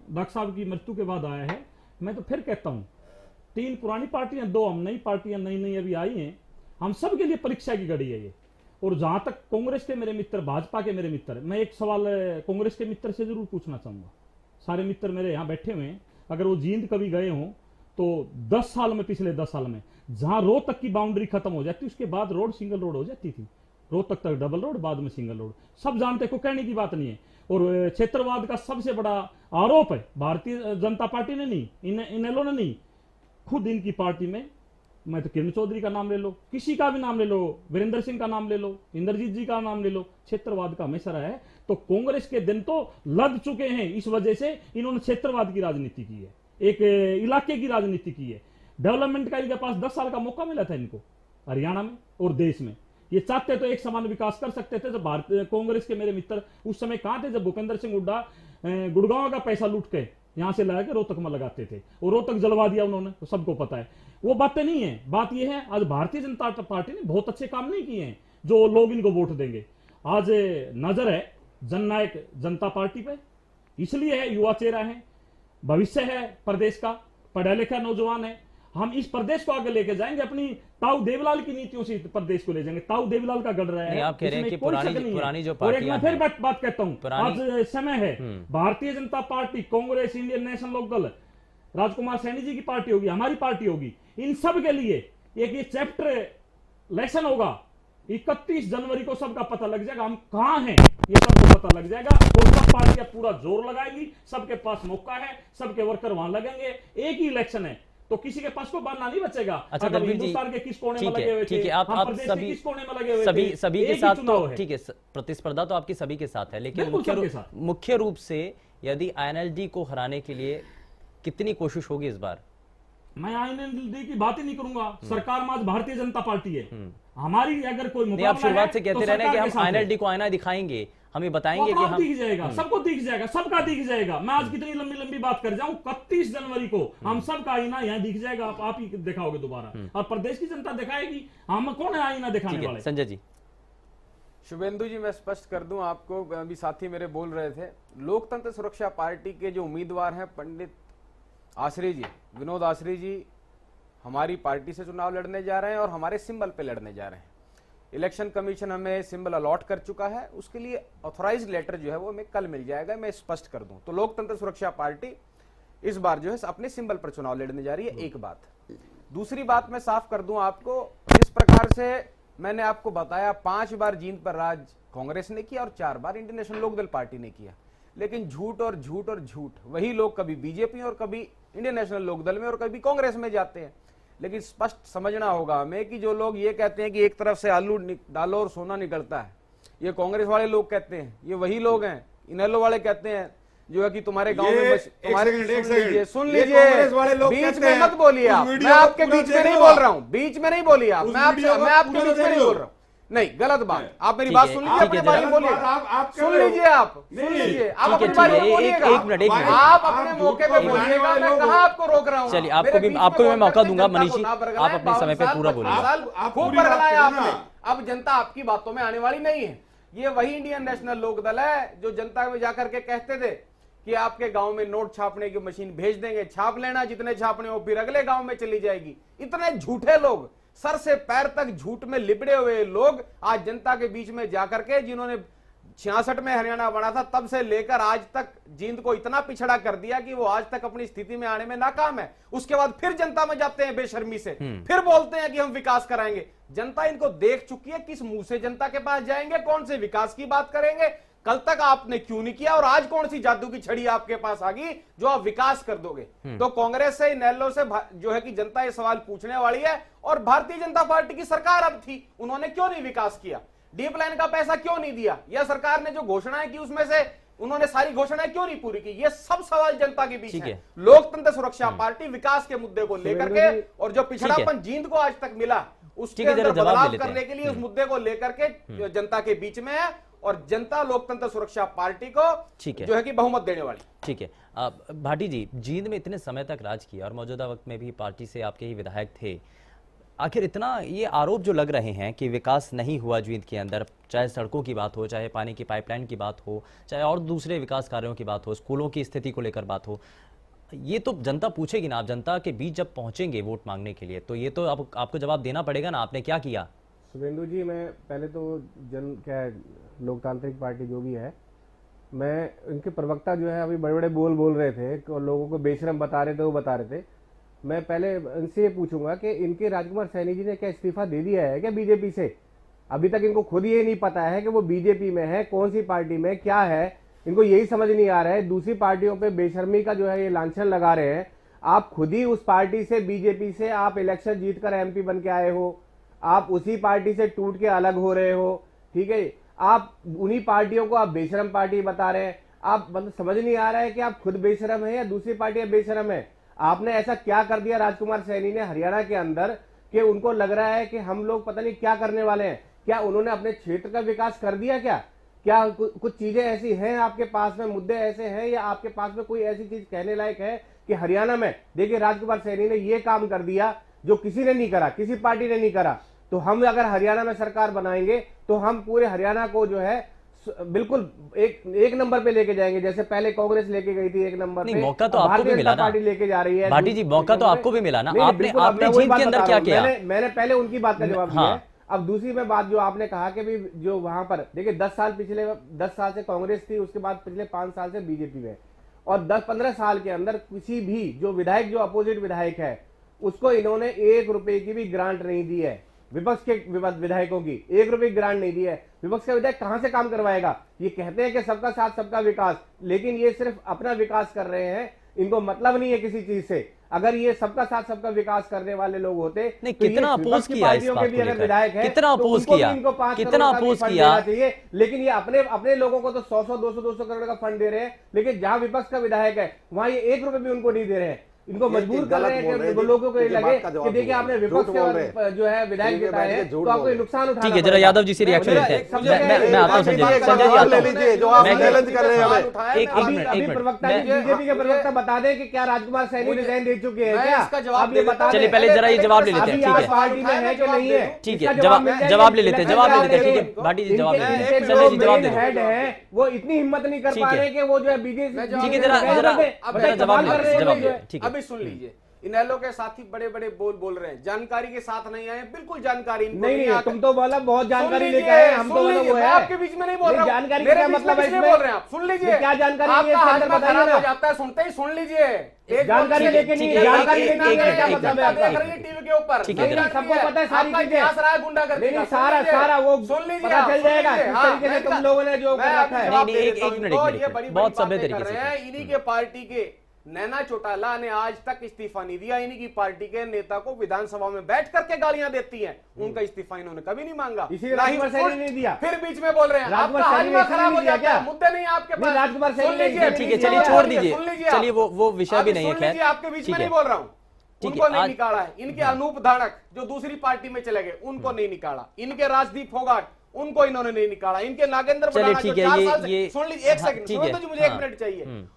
डॉक्टर साहब की मृत्यु के बाद आया है। मैं तो फिर कहता हूं, 3 पुरानी पार्टियां, 2 हम नई पार्टियां नई अभी आई हैं। हम सब के लिए परीक्षा की घड़ी है ये। और जहां तक कांग्रेस के मेरे मित्र, भाजपा के मेरे मित्र, मैं एक सवाल कांग्रेस के मित्र से जरूर पूछना चाहूंगा। सारे मित्र मेरे यहाँ बैठे हुए हैं, अगर वो जींद कभी गए हों तो 10 साल में, पिछले 10 साल में जहां रोहतक की बाउंड्री खत्म हो जाती उसके बाद रोड सिंगल रोड हो जाती थी। रोहतक तक डबल रोड, बाद में सिंगल रोड, सब जानते, को कहने की बात नहीं है। और क्षेत्रवाद का सबसे बड़ा आरोप है भारतीय जनता पार्टी ने नहीं, इनेलो ने नहीं, खुद इनकी पार्टी में, मैं तो किरण चौधरी का नाम ले लो, किसी का भी नाम ले लो, वीरेंद्र सिंह का नाम ले लो, इंद्रजीत जी का नाम ले लो, क्षेत्रवाद का हमेशा रहा है। तो कांग्रेस के दिन तो लग चुके हैं, इस वजह से इन्होंने क्षेत्रवाद की राजनीति की है, एक इलाके की राजनीति की है। डेवलपमेंट का इनके पास 10 साल का मौका मिला था इनको, हरियाणा में और देश में। ये चाहते तो एक समान विकास कर सकते थे। जब भारतीय कांग्रेस के मेरे मित्र उस समय कहां थे, जब भूपेंद्र सिंह हुड्डा गुड़गांव का पैसा लूट के यहां से लाके रोहतक में लगाते थे, और रोहतक जलवा दिया उन्होंने, तो सबको पता है। वो बातें नहीं है, बात यह है आज भारतीय जनता पार्टी ने बहुत अच्छे काम नहीं किए हैं जो लोग इनको वोट देंगे। आज नजर है जननायक जनता पार्टी पे, इसलिए है, युवा चेहरा है, भविष्य है प्रदेश का, पढ़ा लिखा नौजवान है। हम इस प्रदेश को आगे लेके जाएंगे, अपनी ताऊ देवलाल की नीतियों से प्रदेश को ले जाएंगे। ताऊ देवलाल का गढ़ रहा है, आप कह रहे हैं कि पुरानी जो और एक मैं फिर बात कहता हूं, पुरानी... आज समय है Bharatiya Janata party, Congress, Indian National Lokdal, Rajkumar Saini ji की पार्टी होगी, हमारी पार्टी होगी, इन सब के लिए एक ये चैप्टर लेसन होगा। 31 जनवरी को सबका पता लग जाएगा हम कहां हैं, ये सबको पता लग जाएगा, और सब पार्टियां पूरा जोर लगाएंगी, सबके पास मौका है, सबके वर्कर वहां लगेंगे। एक ही इलेक्शन है तो किसी के पास को बहाना नहीं बचेगा। अच्छा दलवीर जी, हिंदुस्तान के किस कोने में लगे हुए थे, ठीक है, आप सभी किस कोने में लगे हुए थे, सभी के साथ तो ठीक है, प्रतिस्पर्धा तो आपकी सभी के साथ है, लेकिन मुख्य रूप से यदि आईएनएलडी को हराने के लिए कितनी कोशिश होगी इस बार? मैं आईएनएलडी की बात ही नहीं करूंगा, सरकार में आज भारतीय जनता पार्टी है हमारी। अगर कोई मुकाबला, आप शुरुआत से कहते रहे कि हम आईएनएलडी को आईना दिखाएंगे, हमें बताएंगे कि हम दिख जाएगा, सबको दिख जाएगा, सबका दिख जाएगा। मैं आज कितनी लंबी लंबी बात कर जाऊं, 31 जनवरी को हम सबका आईना यहाँ दिख जाएगा, आप ही दिखाओगे दोबारा, और प्रदेश की जनता दिखाएगी। हम कौन है आईना दिखाने वाले? संजय जी। शुभेंदु जी, मैं स्पष्ट कर दूं आपको, अभी साथी मेरे बोल रहे थे, लोकतंत्र सुरक्षा पार्टी के जो उम्मीदवार हैं पंडित आसरे जी, विनोद आसरे जी, हमारी पार्टी से चुनाव लड़ने जा रहे हैं और हमारे सिंबल पे लड़ने जा रहे हैं। इलेक्शन कमीशन हमें सिंबल अलॉट कर चुका है, उसके लिए ऑथराइज्ड लेटर जो है वो हमें कल मिल जाएगा। मैं स्पष्ट कर दूं तो लोकतंत्र सुरक्षा पार्टी इस बार जो है अपने सिंबल पर चुनाव लड़ने जा रही है, एक बात। दूसरी बात मैं साफ कर दूं आपको, जिस प्रकार से मैंने आपको बताया 5 बार जींद पर राज कांग्रेस ने किया और 4 बार इंडियन नेशनल लोकदल पार्टी ने किया, लेकिन झूठ और झूठ और झूठ, वही लोग कभी बीजेपी और कभी इंडियन नेशनल लोकदल में और कभी कांग्रेस में जाते हैं। लेकिन स्पष्ट समझना होगा हमें कि जो लोग ये कहते हैं कि एक तरफ से आलू डालो और सोना निकलता है, ये कांग्रेस वाले लोग कहते हैं, ये वही लोग हैं इनेलो वाले कहते हैं जो है कि तुम्हारे गांव में सुन लीजिए, बीच में मत बोलिए आप, मैं आपके बीच में नहीं बोल रहा हूँ, बीच में नहीं बोलिए आप, मैं आपके बीच में नहीं बोल रहा हूँ, नहीं गलत बात। आप मेरी बात सुन लीजिए, अपनी बारी बोलिए, सुन लीजिए, आप सुन लीजिए, आप अपनी बारी बोलिएगा, आप अपने मौके पे बोलिएगा, मैं कहाँ आपको रोक रहा हूँ। चलिए, आपको मैं मौका दूंगा मनीष जी, आप अपने समय पे पूरा बोलिए। खूब बरगलाया आपने, अब जनता आपकी बातों में आने वाली नहीं है। ये वही इंडियन नेशनल लोकदल है जो जनता में जाकर के कहते थे कि आपके गांव में नोट छापने की मशीन भेज देंगे, छाप लेना जितने छापने हो, फिर अगले गांव में चली जाएगी। इतने झूठे लोग, सर से पैर तक झूठ में लिबड़े हुए लोग आज जनता के बीच में जाकर के, जिन्होंने 66 में हरियाणा बना था तब से लेकर आज तक जींद को इतना पिछड़ा कर दिया कि वो आज तक अपनी स्थिति में आने में नाकाम है। उसके बाद फिर जनता में जाते हैं बेशर्मी से, फिर बोलते हैं कि हम विकास कराएंगे। जनता इनको देख चुकी है, किस मुंह से जनता के पास जाएंगे, कौन से विकास की बात करेंगे, कल तक आपने क्यों नहीं किया और आज कौन सी जादू की छड़ी आपके पास आ गई जो आप विकास कर दोगे। तो कांग्रेस से, इनेलो से जो है कि जनता ये सवाल पूछने वाली है। और भारतीय जनता पार्टी की सरकार अब थी, उन्होंने क्यों नहीं विकास किया, डीप लाइन का पैसा क्यों नहीं दिया, या सरकार ने जो घोषणाएं की उसमें से उन्होंने सारी घोषणाएं क्यों नहीं पूरी की, ये सब सवाल जनता के बीच है। लोकतंत्र सुरक्षा पार्टी विकास के मुद्दे को लेकर के और जो पिछड़ापन जींद को आज तक मिला उसके अंदर बदलाव करने के लिए उस मुद्दे को लेकर के जनता के बीच में है, और जनता लोकतंत्र सुरक्षा पार्टी को जो है कि बहुमत देने वाली। ठीक है, भाटी जी, जींद में इतने समय तक राज किया और मौजूदा वक्त में भी पार्टी से आपके ही विधायक थे, आखिर इतना ये आरोप जो लग रहे हैं कि विकास नहीं हुआ जींद के अंदर, चाहे सड़कों की बात हो, चाहे पानी की पाइपलाइन की बात हो, चाहे और दूसरे विकास कार्यों की बात हो, स्कूलों की स्थिति को लेकर बात हो, ये तो जनता पूछेगी ना। आप जनता के बीच जब पहुंचेंगे वोट मांगने के लिए तो ये तो आपको जवाब देना पड़ेगा ना, आपने क्या किया। शुभेंदु जी, मैं पहले तो लोकतांत्रिक पार्टी जो भी है, मैं इनके प्रवक्ता जो है अभी बड़े बड़े बोल रहे थे और लोगों को बेशरम बता रहे थे, वो बता रहे थे। मैं पहले इनसे ये पूछूंगा कि इनके राजकुमार सैनी जी ने क्या इस्तीफा दे दिया है क्या बीजेपी से? अभी तक इनको खुद ये नहीं पता है कि वो बीजेपी में है, कौन सी पार्टी में क्या है, इनको यही समझ नहीं आ रहा है। दूसरी पार्टियों पे बेशर्मी का जो है ये लांछन लगा रहे हैं। आप खुद ही उस पार्टी से, बीजेपी से आप इलेक्शन जीतकर एमपी बन के आए हो, आप उसी पार्टी से टूट के अलग हो रहे हो, ठीक है। आप उन्हीं पार्टियों को आप बेशरम पार्टी बता रहे हैं। आप मतलब समझ नहीं आ रहा है कि आप खुद बेशरम है या दूसरी पार्टियां बेशरम है। आपने ऐसा क्या कर दिया राजकुमार सैनी ने हरियाणा के अंदर कि उनको लग रहा है कि हम लोग पता नहीं क्या करने वाले हैं। क्या उन्होंने अपने क्षेत्र का विकास कर दिया? क्या कुछ चीजें ऐसी हैं आपके पास में, मुद्दे ऐसे हैं या आपके पास में कोई ऐसी चीज कहने लायक है कि हरियाणा में देखिए राजकुमार सैनी ने ये काम कर दिया जो किसी ने नहीं करा, किसी पार्टी ने नहीं करा। तो हम अगर हरियाणा में सरकार बनाएंगे तो हम पूरे हरियाणा को जो है बिल्कुल एक नंबर पे लेके जाएंगे, जैसे पहले कांग्रेस लेके गई थी एक नंबर पे। मौका तो आपको भी मिला ना, पार्टी लेके जा रही है। भाटी जी मौका तो आपको भी मिला ना, आपने जीत के अंदर क्या किया? मैंने पहले उनकी बात का जवाब दिया है। अब दूसरी में बात जो आपने कहा कि भी जो वहां पर देखिए 10 साल से कांग्रेस थी, उसके बाद पिछले 5 साल से बीजेपी में, और 10-15 साल के अंदर किसी भी जो विधायक, जो अपोजिट विधायक है, उसको इन्होंने 1 रुपए की भी ग्रांट नहीं दी है। विपक्ष के विधायकों की 1 रुपए की ग्रांट नहीं दी है। विपक्ष का विधायक कहां से काम करवाएगा? ये कहते हैं कि सबका साथ सबका विकास, लेकिन ये सिर्फ अपना विकास कर रहे हैं, इनको मतलब नहीं है किसी चीज से। अगर ये सबका साथ सबका विकास करने वाले लोग होते नहीं, तो कितना अपोज किया इस बात को लेकर, कितना अपोज किया, कितना अपोज किया चाहिए। लेकिन ये अपने लोगों को तो 100-200 करोड़ का फंड दे रहे हैं, लेकिन जहां विपक्ष का विधायक है वहां ये 1 रुपए भी उनको नहीं दे रहे हैं। इनको मजबूर कर रहे हैं कि लोगों को ये लगे कि देखिए आपने विपक्ष के जो है विधायक जिताए हैं तो आपको नुकसान उठाना। ठीक है, जरा यादव जी से रिएक्शन लेते हैं। मैं आता हूं संजय जी आता हूं। अभी प्रवक्ता बीजेपी के प्रवक्ता बता दें कि क्या राजकुमार सैनी रिजाइन दे चुके हैं क्या? आप ये बता, चलिए पहले जरा ये जवाब ले लेते हैं। ठीक है, पार्टी में है कि नहीं है? ठीक है, जवाब ले लेते हैं। ठीक है भाटी जी जवाब ले लेते हैं। संजय जी जवाब दे हेड है वो इतनी हिम्मत नहीं कर पा रहे कि वो जो है बीजेपी। ठीक है, जरा जवाब। ठीक है, अभी सुन लीजिए, इनेलो के साथी बड़े बड़े बोल रहे हैं, जानकारी के साथ नहीं आए। बिल्कुल जानकारी नहीं, तुम तो बोला बहुत जानकारी लेके आए, हम तो बोला वो है। आपके बीच में नहीं बोल रहा हूं, जानकारी का मतलब है इसमें बोल रहे हैं आप। सुन लीजिए, क्या जानकारी है आपका हाथ खराब हो जाता है सुनते ही। सुन लीजिए, जानकारी लेके नहीं, जानकारी लेके क्या मतलब है आपका? टीवी के ऊपर सबको पता है सारी चीजें, गुंडागर्दी सारा वो सुन लीजिए, पता चल जाएगा किस तरीके से तुम लोगों ने जो रखा है। एक मिनट, बहुत सभ्य तरीके से। इन्हीं के पार्टी के नैना चौटाला ने आज तक इस्तीफा नहीं दिया। इन्हीं की पार्टी के नेता को विधानसभा में बैठ करके गालियां देती हैं, उनका इस्तीफा इन्होंने कभी नहीं मांगा, नहीं दिया। फिर बीच में बोल रहे हैं आपका हाजमा खराब हो जाता है, मुद्दे नहीं आपके पास। राजकुमार सैनी, ठीक है चलिए छोड़ दीजिए, चलिए वो विषय भी नहीं है। खैर आपके बीच में नहीं बोल रहा हूं, उनको नहीं निकाला है। इनके अनूप धाड़क जो दूसरी पार्टी में चले गए उनको नहीं निकाला, इनके राजदीप फोगाट उनको इन्होंने नहीं निकाला, इनके नागेंद्र बढ़ाना ठीक है, ये सुन लीजिए, एक सेकंड मुझे 1 मिनट चाहिए।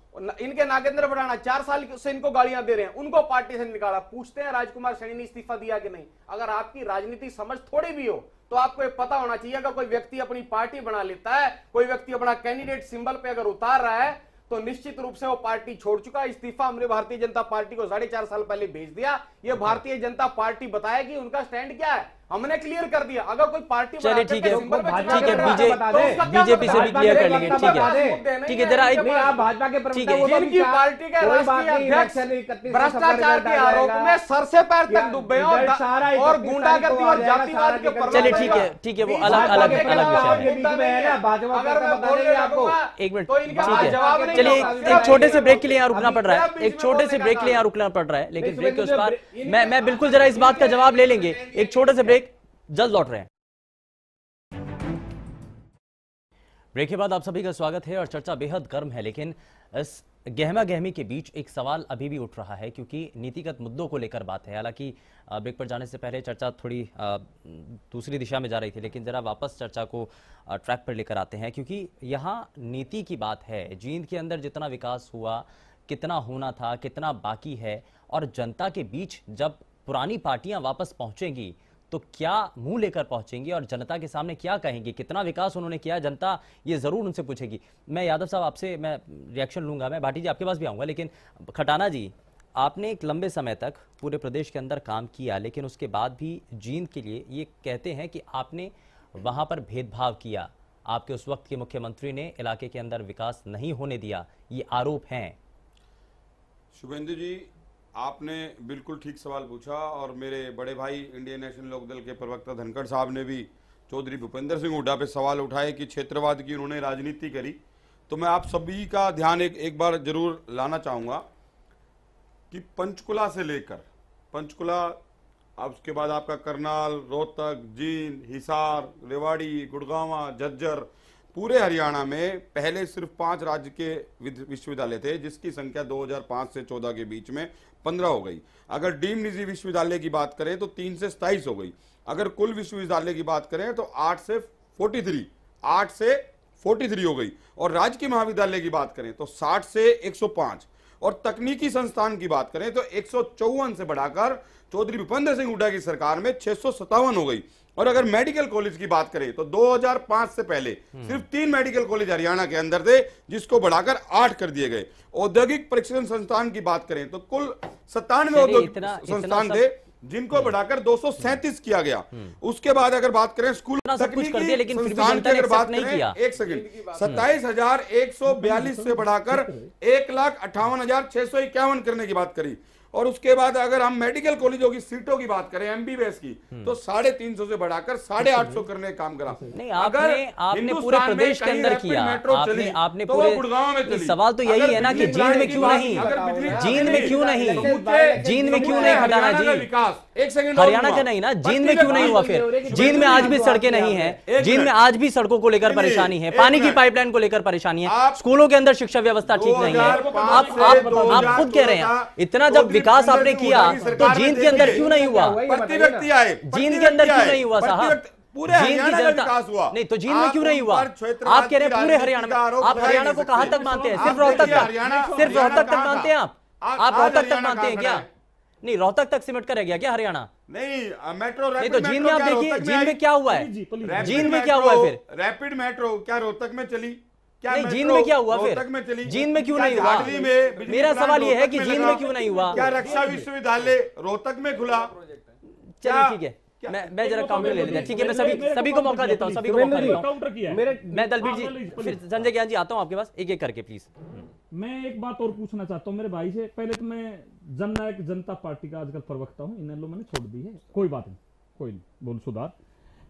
इनके नागेंद्र बढ़ाना 4 साल से इनको गालियां दे रहे हैं, उनको पार्टी से निकाला। पूछते हैं राजकुमार सैनी ने इस्तीफा दिया कि नहीं? अगर आपकी राजनीति समझ थोड़ी भी हो तो आपको ये पता होना चाहिए, अगर कोई व्यक्ति अपनी पार्टी बना लेता है, कोई व्यक्ति अपना कैंडिडेट सिंबल पे अगर उतार रहा है तो निश्चित रूप से वो पार्टी छोड़ चुका। इस्तीफा हमने भारतीय जनता पार्टी को 4.5 साल पहले भेज दिया। ये भारतीय जनता पार्टी बताएगी उनका स्टैंड क्या है, हमने क्लियर कर दिया। अगर कोई पार्टी चलिए ठीक है, बीजेपी से भी क्लियर कर लेंगे। ठीक है जरा आप भाजपा के जिनकी पार्टी के राष्ट्रीय अध्यक्ष भ्रष्टाचार के आरोप में सर से पैर तक डूबे और गुंडागर्दी और जातिवाद के। चलिए ठीक है वो अलग विषय है। अगर मैं बोलने आपको 1 मिनट, ठीक है चलिए एक छोटे से ब्रेक के लिए यहाँ रुकना पड़ रहा है, एक छोटे से ब्रेक के लिए यहाँ रुकना पड़ रहा है, लेकिन ब्रेक के उस पार मैं बिल्कुल जरा इस बात का जवाब ले लेंगे। एक छोटे से ब्रेक, जल्द लौट रहे हैं। ब्रेक के बाद आप सभी का स्वागत है और चर्चा बेहद गर्म है, लेकिन इस गहमा गहमी के बीच एक सवाल अभी भी उठ रहा है क्योंकि नीतिगत मुद्दों को लेकर बात है। हालांकि ब्रेक पर जाने से पहले चर्चा थोड़ी दूसरी दिशा में जा रही थी, लेकिन जरा वापस चर्चा को ट्रैक पर लेकर आते हैं क्योंकि यहाँ नीति की बात है। जींद के अंदर जितना विकास हुआ, कितना होना था, कितना बाकी है, और जनता के बीच जब पुरानी पार्टियां वापस पहुंचेंगी तो क्या मुंह लेकर पहुंचेंगी और जनता के सामने क्या कहेंगे, कितना विकास उन्होंने किया, जनता ये जरूर उनसे पूछेगी। मैं यादव साहब आपसे मैं रिएक्शन लूंगा, मैं भाटी जी आपके पास भी आऊंगा, लेकिन खटाना जी आपने एक लंबे समय तक पूरे प्रदेश के अंदर काम किया, लेकिन उसके बाद भी जींद के लिए ये कहते हैं कि आपने वहां पर भेदभाव किया, आपके उस वक्त के मुख्यमंत्री ने इलाके के अंदर विकास नहीं होने दिया, ये आरोप हैं। शुभेंदु जी, आपने बिल्कुल ठीक सवाल पूछा और मेरे बड़े भाई इंडियन नेशनल लोकदल के प्रवक्ता धनखड़ साहब ने भी चौधरी भूपेंद्र सिंह हुड्डा पे सवाल उठाए कि क्षेत्रवाद की उन्होंने राजनीति करी। तो मैं आप सभी का ध्यान एक बार जरूर लाना चाहूँगा कि पंचकुला से लेकर पंचकुला, अब उसके बाद आपका करनाल, रोहतक, जींद, हिसार, रेवाड़ी, गुड़गांवा, झज्जर, पूरे हरियाणा में पहले सिर्फ 5 राज्य के विश्वविद्यालय थे जिसकी संख्या 2005 से 14 के बीच में 15 हो गई। अगर डीम निजी विश्वविद्यालय की बात करें तो 3 से 27 हो गई। अगर कुल विश्वविद्यालय की बात करें तो 8 से 43 हो गई। और राजकीय महाविद्यालय की बात करें तो 60 से 105 और तकनीकी संस्थान की बात करें तो 154 से बढ़ाकर चौधरी भूपेंद्र सिंह हुड्डा की सरकार में 657 हो गई। और अगर मेडिकल कॉलेज की बात करें तो 2005 से पहले सिर्फ 3 मेडिकल कॉलेज हरियाणा के अंदर थे जिसको बढ़ाकर 8 कर दिए गए। औद्योगिक प्रशिक्षण संस्थान की बात करें तो कुल 97 औद्योगिक संस्थान थे जिनको बढ़ाकर 237 किया गया। उसके बाद अगर बात करें स्कूल तकनीकी लेकिन संस्थान की अगर बात करें, एक सेकंड, 27,142 से बढ़ाकर 1,58,651 करने की बात करी। और उसके बाद अगर हम मेडिकल कॉलेजों की सीटों की बात करें एमबीबीएस की तो 350 से बढ़ाकर 850 करने का काम करा। नहीं, आपने पूरे प्रदेश के अंदर किया, आपने तो पूरे गुड़गांव में चली। सवाल तो यही है ना कि जींद में क्यों नहीं, जींद में क्यों नहीं, जींद में क्यों नहीं हटाना जी, विकास एक सेकंड हरियाणा का नहीं ना, जींद में क्यों नहीं हुआ? फिर जींद में आज भी सड़कें नहीं है, जींद में आज भी सड़कों को लेकर परेशानी है, पानी की पाइपलाइन को लेकर परेशानी है, स्कूलों के अंदर शिक्षा व्यवस्था ठीक नहीं है। आप खुद कह रहे हैं इतना जब विकास आपने किया तो जींद के अंदर क्यों नहीं हुआ? प्रति व्यक्ति आए, जींद के अंदर क्यों नहीं हुआ साहब? पूरे हरियाणा में विकास हुआ। नहीं तो जींद में क्यों नहीं हुआ? आप कह रहे हैं पूरे हरियाणा में। आप हरियाणा को कहां तक मानते हैं? सिर्फ रोहतक तक? सिर्फ रोहतक तक मानते हैं आप रोहतक तक मानते हैं क्या? नहीं, रोहतक तक सिमट कर रह गया क्या हरियाणा? नहीं, मेट्रो नहीं तो जींद में आप देखिए, जींद में क्या हुआ है? जींद में क्या हुआ है फिर? रैपिड मेट्रो क्या रोहतक में चली? नहीं, जींद में क्या हुआ फिर? जींद में क्यों नहीं हुआ? मेरा सवाल यह है कि जींद में क्यों नहीं हुआ? क्या रक्षा विश्वविद्यालय रोहतक में खुला? चलिए ठीक है, मैं जरा काउंटर ले लेता हूं। ठीक है, मैं सभी को मौका देता हूँ, सभी को मौका देता हूँ। मैं दलबीर जी, फिर संजय ज्ञान जी आता हूँ आपके पास, एक एक करके प्लीज। मैं एक बात और पूछना चाहता हूँ मेरे भाई से। पहले तो मैं जननायक जनता पार्टी का आजकल प्रवक्ता हूँ, इन लोगों मैंने छोड़ दी है, कोई बात नहीं, कोई नहीं, बोल सुधार।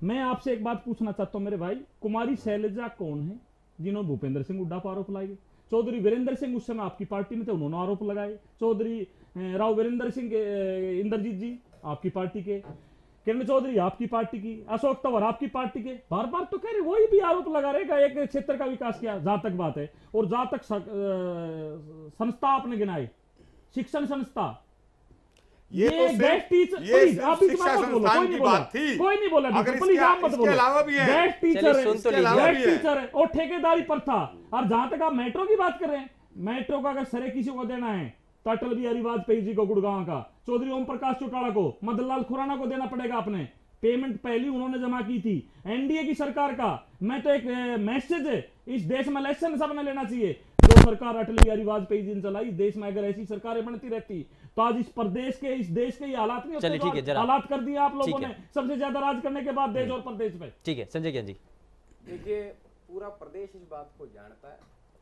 मैं आपसे एक बात पूछना चाहता हूँ मेरे भाई, कुमारी शैलजा कौन है जिन्होंने भूपेंद्र सिंह हुड्डा पर आरोप लगाए? चौधरी वीरेंद्र सिंह उस समय आपकी पार्टी में थे, उन्होंने आरोप लगाए। चौधरी राव वीरेंद्र सिंह के, इंद्रजीत जी आपकी पार्टी के, किरण चौधरी आपकी पार्टी की, अशोक तंवर आपकी पार्टी के, बार बार तो कह रहे वही भी आरोप लगा रहेगा एक क्षेत्र का विकास किया, जहां तक बात है। और जहां तक संस्था आपने गिनाए, शिक्षण संस्था, ये गेस्ट टीचर, ये आप शिक्षा संस्थान की बात थी, कोई नहीं बोला, प्लीज आप मत बोलो। अलावा भी है गेस्ट टीचर है और ठेकेदारी पर था। और जहां तक आप मेट्रो की बात कर रहे हैं, मेट्रो का अगर सरे किसी को देना है तो अटल बिहारी वाजपेयी जी को गुड़गांव का, चौधरी ओम प्रकाश चौटाला को, मदन लाल खुराना को देना पड़ेगा। आपने पेमेंट पहली उन्होंने जमा की थी एनडीए की सरकार का। मैं तो एक मैसेज है, इस देश में इलेक्शन सबने लेना चाहिए। जो सरकार अटल बिहारी वाजपेयी जी ने चलाई, देश में अगर ऐसी सरकारें बनती रहती तो आज इस प्रदेश के, इस देश के ये हालात नहीं होते। हालात कर दिए आप लोगों ने सबसे ज्यादा राज करने के बाद देश और प्रदेश में। ठीक है संजय ज्ञान जी। देखिए, पूरा प्रदेश इस बात को जानता है।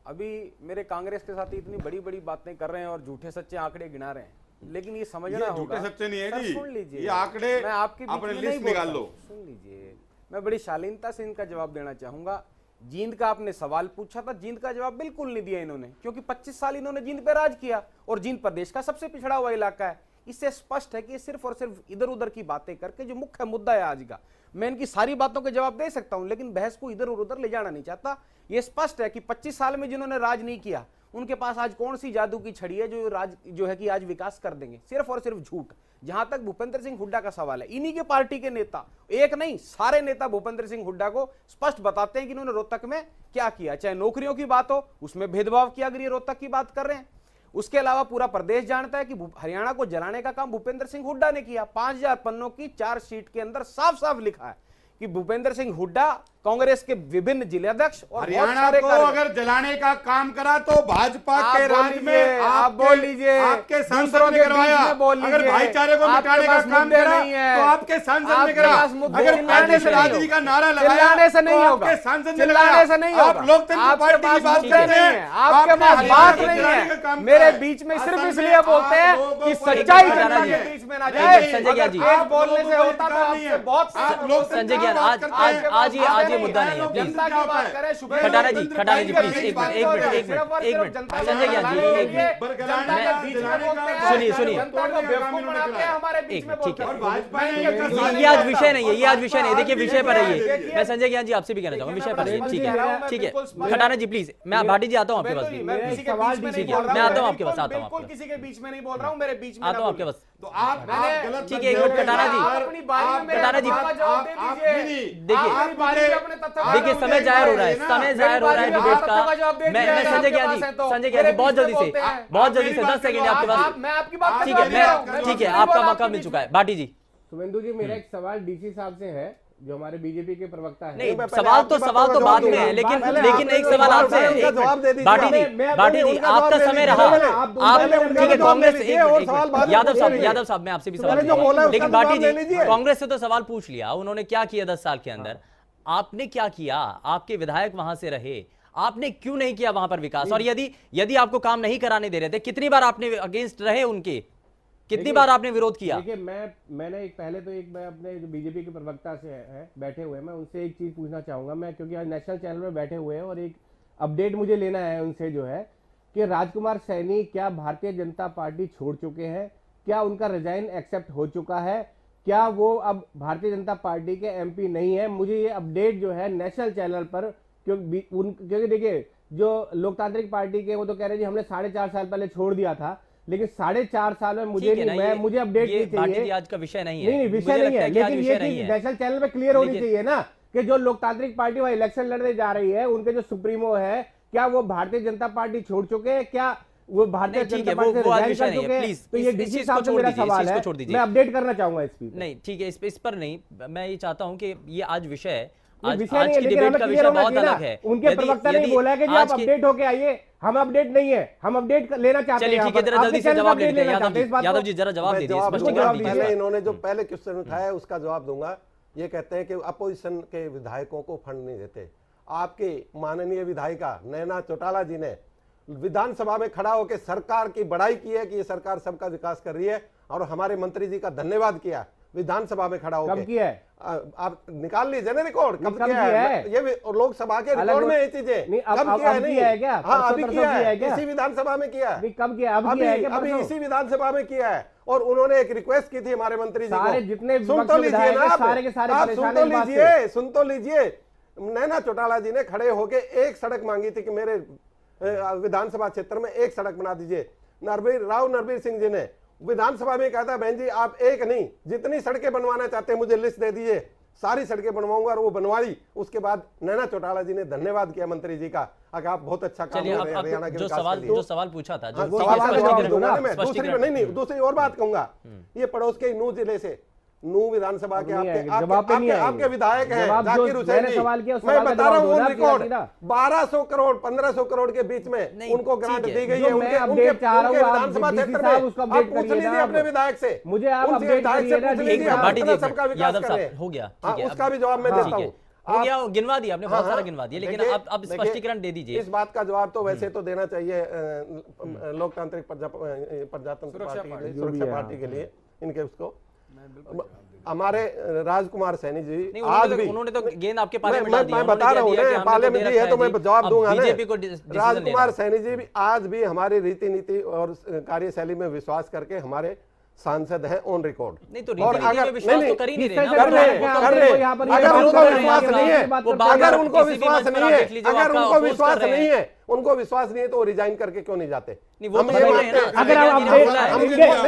अभी मेरे कांग्रेस के साथ इतनी बड़ी बड़ी बातें कर रहे हैं और झूठे सच्चे आंकड़े गिना रहे हैं, लेकिन ये समझना होगा, झूठे सच्चे नहीं है जी, सुन लीजिए, ये आंकड़े मैं आपकी अपने लिस्ट निकाल लो। सुन लीजिए, मैं बड़ी शालीनता से इनका जवाब देना चाहूंगा। जींद का आपने सवाल पूछा था, जींद का जवाब बिल्कुल नहीं दिया इन्होंने, क्योंकि 25 साल इन्होंने जींद पे राज किया और जींद प्रदेश का सबसे पिछड़ा हुआ इलाका है। इससे स्पष्ट है कि सिर्फ और सिर्फ इधर उधर की बातें करके, जो मुख्य मुद्दा है आज का, मैं इनकी सारी बातों के जवाब दे सकता हूं, लेकिन बहस को इधर और उधर ले जाना नहीं चाहता। यह स्पष्ट है कि 25 साल में जिन्होंने राज नहीं किया, उनके पास आज कौन सी जादू की छड़ी है जो राज जो है कि आज विकास कर देंगे? सिर्फ और सिर्फ झूठ। जहां तक भूपेंद्र सिंह हुड्डा का सवाल है, इन्हीं के पार्टी के नेता, एक नहीं सारे नेता भूपेंद्र सिंह हुड्डा को स्पष्ट बताते हैं कि इन्होंने रोहतक में क्या किया। चाहे नौकरियों की बात हो, उसमें भेदभाव किया, अगर ये रोहतक की बात कर रहे हैं। उसके अलावा पूरा प्रदेश जानता है कि हरियाणा को जलाने का काम भूपेंद्र सिंह हुड्डा ने किया। 5000 पन्नों की चार्जशीट के अंदर साफ साफ लिखा है कि भूपेंद्र सिंह हुड्डा कांग्रेस के विभिन्न जिलाध्यक्ष और हरियाणा को अगर जलाने का काम करा तो भाजपा के राज में आप बोल लीजिए, आपके सांसदों ने करवाया। अगर भाईचारे को मिटाने का काम करा तो आप आपके सांसद ने आपके करा, पास मुद्दे अगर चिल्लाने पहले से से नहीं राजनीति का नारा लगाया चिल्लाने से नहीं तो होगा, आपके सांसद ने चिल्लाने लगाया। से नहीं आप होगा। लोकतंत्र आपके पार्टी की पास बात मुद्दे करते नहीं हैं, है, आपके आपने पास हरियाणा बात को नहीं गिराने का है। काम मेरे किया है। बीच में सिर्फ असल में इसलिए बोलते आप हैं लोगों कि को सच्चाई अधिकार जनता नहीं के है। बीच में ना नहीं, जाए। संजय ज्ञान जी। अगर आप तेज बोलने लोगों से को होता तो अधिकार नहीं आपसे है। बहुत आप लोकतंत्र संजय की ज्ञान, बात करते हैं। आज ये मुद्दा नहीं है, प्लीज। जनता की बात करें, शुभेंदु खटाना जी, अधिकारी खटाना जी, के प्लीज, बीच एक में मिनट, एक बोल मिनट, रहे हैं। एक मिनट, सिर्फ और एक सिर्फ मिनट। जनता को संजय ज्ञान जी, बरगलाने एक के लिए मिनट। जनता के बीच में बोलते हैं, सुनिए। जनता को बेवकूफ बनाते हैं, हमारे बीच में बोलते हैं। ये आज विषय नहीं है, ये आज विषय नहीं। देखिए, विषय पर रहिए। मैं संजय ज्ञान जी आपसे भी कहना चाहूंगा, विषय पर रहिए। ठीक है, ठीक है। खटाना जी प्लीज, मैं भाटी जी आता हूँ आपके पास भी। मैं किसी के बीच में नहीं ठीक बोल है, रहा मैं हूं, आता हूँ आपके पास, आता हूँ बिल्कुल आपके किसी के बीच में नहीं बोल रहा हूँ, मेरे बीच में आता हूँ आपके पास। तो आप गलत ठीक है, एक मिनट खटाना जी, आप अपनी बारी में मेरे खटाना जी, बाबा जवाब दे दीजिए। देखिए, आप अपनी बारी में अपने तथ्य का देखिए जवाब समय दे जाहिर हो दीजिए। रहा है, समय जाहिर हो रहा है मेरी डिबेट बात का। का जवाब दे मैं दीजिए, संजय आपके ज्ञान पास जी, है तो। संजय ज्ञान जी मेरे बहुत बीच में जल्दी से, बोलते हैं। बहुत जल्दी से मेरी 10 बात का सेकंड आपके जवाब- पास। मैं आपकी बात का ठीक जवाब है, दे रहा हूं। मैं ठीक है, मैं आपका बोला मौका आपके मिल बीच चुका है। में। भाटी जी, शुभेंदु जी, मेरा एक सवाल डीसी साहब से है, जो हमारे बीजेपी के प्रवक्ता है। नहीं मैं पहले सवाल आपकी तो बात सवाल का तो जवाब बाद में दूंगा। है, लेकिन पहले लेकिन आपने एक जो सवाल सवाल आपसे उठाया, है। उनका एक जवाब दे मिनट, दीजिए। भाटी जी, मैं भाटी जी, उनका आपका जवाब दे समय दीजिए। रहा। पहले आप आप पहले उनका ठीक है, जवाब कांग्रेस ले से लीजिए और सवाल बाद में यादव साहब, पूछिए। यादव साहब, मैं आपसे भी सवाल पहले जो पूछूंगा। बोला है, उसका लेकिन जवाब भाटी ले जी, लीजिए। कांग्रेस से तो सवाल पूछ लिया, उन्होंने क्या किया 10 साल के अंदर। आपने क्या किया? आपके विधायक वहां से रहे, आपने क्यों नहीं किया वहां पर विकास? और यदि आपको काम नहीं कराने दे रहे थे, कितनी बार आपने अगेंस्ट रहे उनके, कितनी बार आपने विरोध किया? देखिए, मैंने मैं अपने जो बीजेपी के प्रवक्ता से है बैठे हुए हैं, मैं उनसे एक चीज पूछना चाहूंगा, मैं क्योंकि आज नेशनल चैनल में बैठे हुए हैं और एक अपडेट मुझे लेना है उनसे, जो है कि राजकुमार सैनी क्या भारतीय जनता पार्टी छोड़ चुके हैं, क्या उनका रिजाइन एक्सेप्ट हो चुका है, क्या वो अब भारतीय जनता पार्टी के एमपी नहीं है? मुझे ये अपडेट जो है नेशनल चैनल पर, क्योंकि देखिए, जो लोकतांत्रिक पार्टी के वो तो कह रहे हैं जी हमने 4.5 साल पहले छोड़ दिया था, लेकिन 4.5 साल में मुझे नहीं, मुझे अपडेट नहीं चाहिए। आज का विषय नहीं है, नहीं विषय नहीं है, लेकिन ये चीज नेशनल चैनल पे क्लियर होनी चाहिए ना कि जो लोकतांत्रिक पार्टी वहां इलेक्शन लड़ने जा रही है, उनके जो सुप्रीमो है, क्या वो भारतीय जनता पार्टी छोड़ चुके हैं, क्या वो भारतीय जनता पार्टी से रिजाइन कर चुके हैं? तो ये डीसी साहब से मेरा सवाल है, मैं अपडेट करना चाहूंगा इस पर। नहीं ठीक है, इस पर नहीं, मैं ये चाहता हूं कि ये आज विषय आज की डिबेट का विषय बहुत अलग है। उनके प्रवक्ता ने बोला कि जी आप अपडेट होके आइए, हम अपडेट नहीं है, हम अपडेट लेना चाहते हैं। चलिए ठीक है, जरा जल्दी से जवाब लेते हैं। यादव जी जरा जवाब दे दीजिए। पहले इन्होंने जो पहले क्वेश्चन उठाया है उसका जवाब दूंगा। ये कहते हैं कि अपोजिशन के विधायकों को फंड नहीं देते। आपके माननीय विधायिका नैना चौटाला जी ने विधानसभा में खड़ा होकर सरकार की बड़ाई की है कि ये सरकार सबका विकास कर रही है, और हमारे मंत्री जी का धन्यवाद किया विधानसभा में खड़ा होकर। कब किया है? आप निकाल लीजिए ना रिकॉर्ड, कब किया है? ये लोकसभा के रिकॉर्ड में ये चीजें कब किया है? नहीं है क्या? हाँ अभी किया है, इसी विधानसभा में किया है। कब किया? अभी इसी विधानसभा में किया है। और उन्होंने एक रिक्वेस्ट की थी हमारे मंत्री जी को, जितने सुन तो लीजिए ना, सारे के सारे आप सुन तो लीजिए। नैना चौटाला जी ने खड़े होके एक सड़क मांगी थी कि मेरे विधानसभा क्षेत्र में एक सड़क बना दीजिए। नरवीर सिंह जी ने विधानसभा में कहा था, बहन जी आप एक नहीं जितनी सड़कें बनवाना चाहते हैं मुझे लिस्ट दे दीजिए, सारी सड़कें बनवाऊंगा, और वो बनवाई। उसके बाद नैना चौटाला जी ने धन्यवाद किया मंत्री जी का, अगर आप बहुत अच्छा काम कर रहे हैं हरियाणा के विकास के लिए। जो सवाल पूछा था, दूसरी और बात कहूंगा, ये पड़ोस के नूह जिले से, नूह विधानसभा के आपके विधायक हैं जाकिर हुसैन जी, मैं बता रहा हूँ रिकॉर्ड 1200 करोड़ 1500 करोड़ के बीच में उनको ग्रांट दी गई है उनके विधानसभा क्षेत्र में। आप पूछ लीजिए अपने विधायक से, मुझे आप अपडेट करिए। सबका विकास कर रहे हैं, हो गया, उसका भी जवाब मैं देता हूँ। हो गया, गिनवा दिया आपने, बहुत सारा गिनवा दिया, लेकिन अब स्पष्टीकरण दे दीजिए। इस बात का जवाब तो वैसे तो देना चाहिए लोकतांत्रिक प्रजातंत्र पार्टी, सुरक्षा पार्टी के लिए, इनके उसको हमारे राजकुमार सैनी जी आज भी, उन्होंने तो गेंद आपके पाले में डाल दिया। मैं बता रहा हूँ पाले में दी है तो मैं जवाब दूंगा ना। बीजेपी को राजकुमार सैनी जी भी आज भी हमारी रीति नीति और कार्यशैली में विश्वास करके हमारे सांसद हैं ऑन रिकॉर्ड। नहीं तो और अगर विश्वास तो कर ही नहीं रहे ना, कर रहे अगर उनको विश्वास नहीं है, अगर उनको विश्वास नहीं है, अगर उनको विश्वास नहीं है, उनको विश्वास नहीं है तो वो रिजाइन करके क्यों नहीं जाते? अगर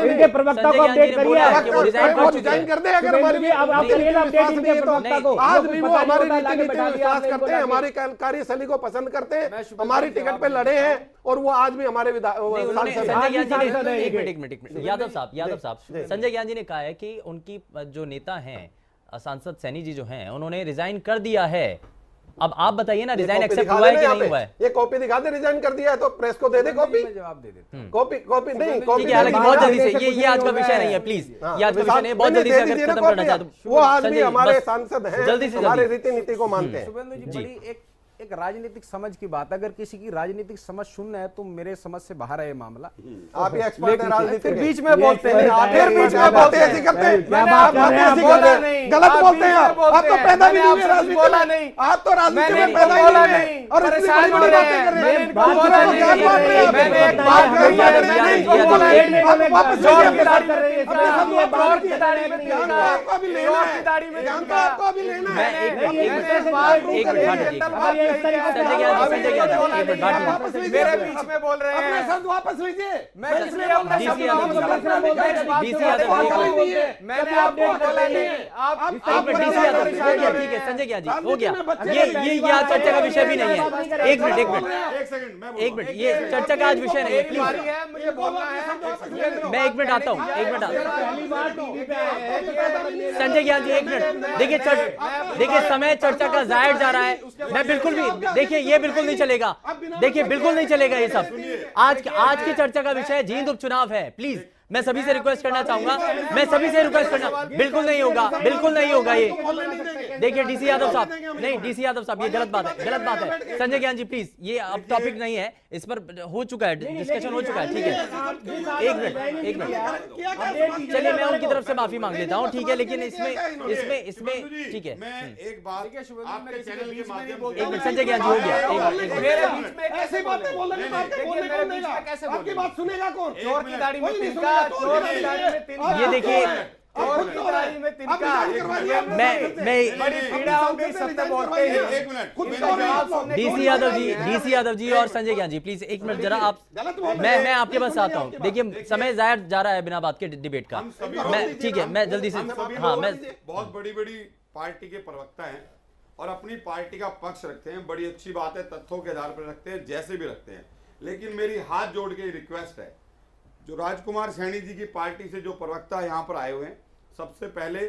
इनके प्रवक्ता को अपडेट करिए, वो रिजाइन कर दे। अगर हमारी आज भी वो हमारी रीति नीति में विश्वास करते हैं, हमारी कार्यशैली को पसंद करते हैं, हमारी टिकट पे लड़े हैं, और वो आज भी हमारे यादव साहब संजय ज्ञान जी ने कहा है कि उनकी जो नेता हैं सांसद सैनी जी जो हैं, उन्होंने रिजाइन कर दिया है, अब आप बताइए ना, ये रिजाइन कॉपी एक्सेप्ट दिखा हुआ है देना कि यहाँ नहीं पे। हुआ है? ये कॉपी दिखा दे, रिजाइन कर दिया है तो प्रेस को दे दे कॉपी। मैं जवाब दे देता हूं। कॉपी नहीं, कॉपी ठीक है, हालांकि बहुत जल्दी से, ये आज का विषय नहीं है, प्लीज ये आज का विषय नहीं है, बहुत जल्दी से अगर खत्म करना चाहते हो। वो आदमी संजय, हमारे बस सांसद हैं, जल्दी से हमारे जल्दी। रीति नीति को मानते हैं। शुभेंदु जी, बड़ी एक राजनीतिक समझ की बात, अगर किसी की राजनीतिक समझ शून्य है तो मेरे समझ से बाहर है ये मामला। आप ही एक्सपर्ट हैं राजनीति फिर के। बीच में बोलते हैं, आप फिर बीच में बोलते हैं, ऐसी करते हैं, आप बातें ऐसी करते हैं, गलत बोलते हैं आप तो पैदा भी नहीं हुए राजनीति में, आप तो राजनीति में पैदा ही नहीं हुए और इतनी बड़ी बड़ी बातें कर रहे हैं। दूसरों को ज्ञान बांट रहे हैं आप। मैंने एक बात कही है, मैंने इनको बोला नहीं, आप वापस जोर की जाइए, दाढ़ी कर रही है, अपने आप साथ ये बात जोर की कीजिए। दाढ़ी में ज्ञान तो आपको अभी लेना है, ज्ञान तो आपको अभी लेना है। मैं एक मैंने मिनट, एक बात एक मिनट, कही है, एक जनरल मिनट। बात कही है, संजय ज्ञान, संजय ज्ञान, एक मिनट, बात कीजिए। वापस लीजिए, मेरे बीच में बोल रहे अपने हैं। शब्द वापस लीजिए। मैं इसलिए अपने डीसी शब्द यादव, वापस डीसी रखना नहीं चाहता। डीसी यादव, मैंने आपको बोला नहीं, आप एक मिनट, डीसी यादव, ठीक है संजय ज्ञान जी, हो गया। ये आज चर्चा का विषय भी नहीं है। एक मिनट, एक मिनट, ये चर्चा का आज विषय नहीं है, प्लीज। मुझे बोलना है। मैं एक मिनट आता हूँ, एक मिनट संजय ज्ञान जी, एक मिनट। देखिए समय चर्चा का जाया जा रहा है, मैं बिल्कुल भी, देखिए ये बिल्कुल नहीं चलेगा, देखिए बिल्कुल नहीं चलेगा ये सब। आज की चर्चा का विषय जींद उपचुनाव है, प्लीज मैं सभी से रिक्वेस्ट करना चाहूंगा, मैं सभी से रिक्वेस्ट करना, बिल्कुल नहीं होगा, बिल्कुल नहीं होगा ये। देखिए डीसी यादव साहब, नहीं डीसी यादव साहब, ये गलत बात है, गलत बात है। संजय ज्ञान जी प्लीज, ये अब टॉपिक नहीं है, इस पर हो चुका है डिस्कशन, हो चुका है, ठीक है। एक मिनट, चलिए मैं उनकी तरफ से माफी मांग लेता हूँ, ठीक है, लेकिन इसमें ठीक है। मैं एक बात आपके चैनल के माध्यम से, एक मिनट संजय ज्ञान जी, हो गया, मेरे बीच में ऐसी बातें बोलने में आपके बोलने कौन देगा? कैसे आपकी बात सुनेगा कौन? चोर की दाढ़ी में कोई नहीं तिनका, सुनेगा, चोर की दाढ़ी में तिनका। ये देखिए, चोर की दाढ़ी में तिनका। मैं बड़ी पीड़ा हो गई, सब तो बोलते हैं। एक मिनट, डीसी यादव जी और संजय ज्ञान जी प्लीज एक मिनट जरा आप, मैं आपके पास आता हूँ। देखिए समय जाया जा रहा है बिना बात के डिबेट का, मैं ठीक है, मैं जल्दी से, हाँ मैं बहुत बड़ी बड़ी पार्टी के प्रवक्ता हैं और अपनी पार्टी का पक्ष रखते हैं, बड़ी अच्छी बात है, तथ्यों के आधार पर रखते हैं, जैसे भी रखते हैं, लेकिन मेरी हाथ जोड़ के रिक्वेस्ट है, जो राजकुमार सैनी जी की पार्टी से जो प्रवक्ता यहाँ पर आए हुए हैं, सबसे पहले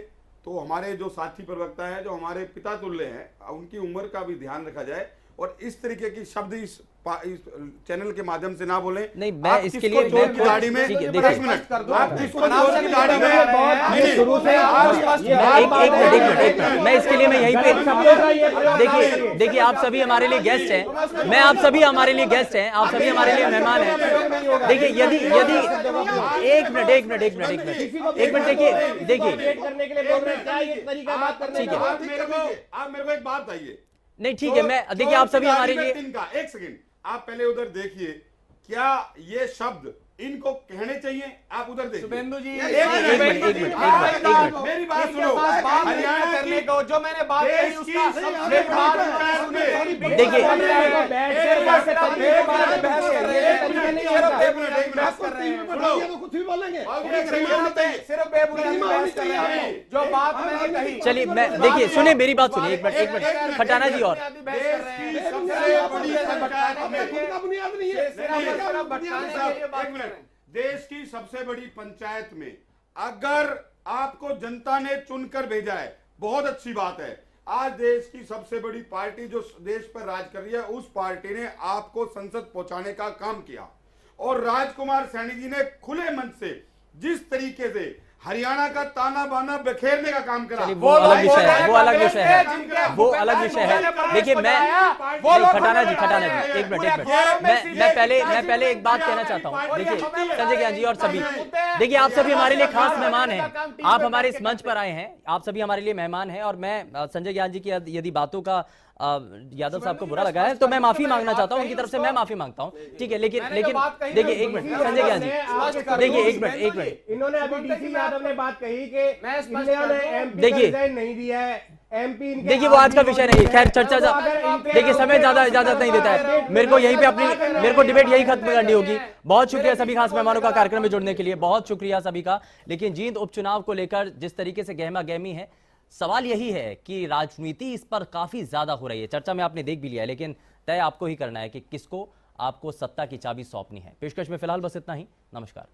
तो हमारे जो साथी प्रवक्ता है, जो हमारे पिता तुल्य हैं, उनकी उम्र का भी ध्यान रखा जाए और इस तरीके की शब्द इस चैनल के माध्यम से ना बोले। नहीं, मैं इसके लिए चोर की दाढ़ी में, ठीक है, एक मिनट, आप किसको चोर की दाढ़ी में, शुरू से एक मिनट, मैं इसके लिए मैं यहीं पे, देखिए आप सभी हमारे लिए गेस्ट हैं, मैं आप सभी हमारे लिए गेस्ट हैं, आप सभी हमारे लिए मेहमान हैं। देखिए यदि एक मिनट देखिए, आप मेरे को एक बात बताइए। नहीं ठीक है, मैं देखिए आप सभी हमारे लिए, एक सेकंड, आप पहले उधर देखिए, क्या ये शब्द इनको कहने चाहिए? आप उधर देखिए। शुभेंदु जी, एक मिनट, मेरी बात सुनो। हरियाणा करने को जो मैंने बात कही उसका कुछ भी बोलेंगे, सिर्फ बेबुनियादी बहस कर रहे हैं। जो बात मैंने कही, चलिए मैं देखिए सुने मेरी बात सुनिए, एक मिनट खटाना जी, और देश की सबसे बड़ी पंचायत में अगर आपको जनता ने चुनकर भेजा है, बहुत अच्छी बात है। आज देश की सबसे बड़ी पार्टी जो देश पर राज कर रही है, उस पार्टी ने आपको संसद पहुंचाने का काम किया और राजकुमार सैनी जी ने खुले मन से जिस तरीके से हरियाणा का ताना बाना बिखेरने का काम करा, वो अलग विषय है, वो अलग विषय है, वो अलग विषय है। देखिए मैं खटाना जी, एक मिनट, मैं पहले एक बात कहना चाहता हूँ। देखिए संजय ज्ञान जी और सभी, देखिए आप सभी हमारे लिए खास मेहमान हैं, आप हमारे इस मंच पर आए हैं, आप सभी हमारे लिए मेहमान हैं, और मैं संजय ज्ञान जी की यदि बातों का यादव साहब को बुरा लगा है तो मैं माफी मांगना चाहता हूं, उनकी तरफ से मैं माफी मांगता हूं, ठीक है, लेकिन देखिए एक मिनट संजय ज्ञान जी, देखिए एक मिनट इन्होंने अभी डीसी यादव ने बात कही कि इंडिया ने एमपी देखिए रिजाइन नहीं दिया है, एमपी देखिए वो आज का विषय नहीं है, खैर चर्चा देखिए समय ज्यादा इजाजत नहीं देता है, मेरे को यहीं पे मेरे को डिबेट यही खत्म करनी होगी। बहुत शुक्रिया सभी खास मेहमानों का कार्यक्रम में जुड़ने के लिए, बहुत शुक्रिया सभी का। लेकिन जींद उपचुनाव को लेकर जिस तरीके से गहमा गहमी है, सवाल यही है कि राजनीति इस पर काफी ज्यादा हो रही है, चर्चा में आपने देख भी लिया है, लेकिन तय आपको ही करना है कि किसको आपको सत्ता की चाबी सौंपनी है। पेशकश में फिलहाल बस इतना ही, नमस्कार।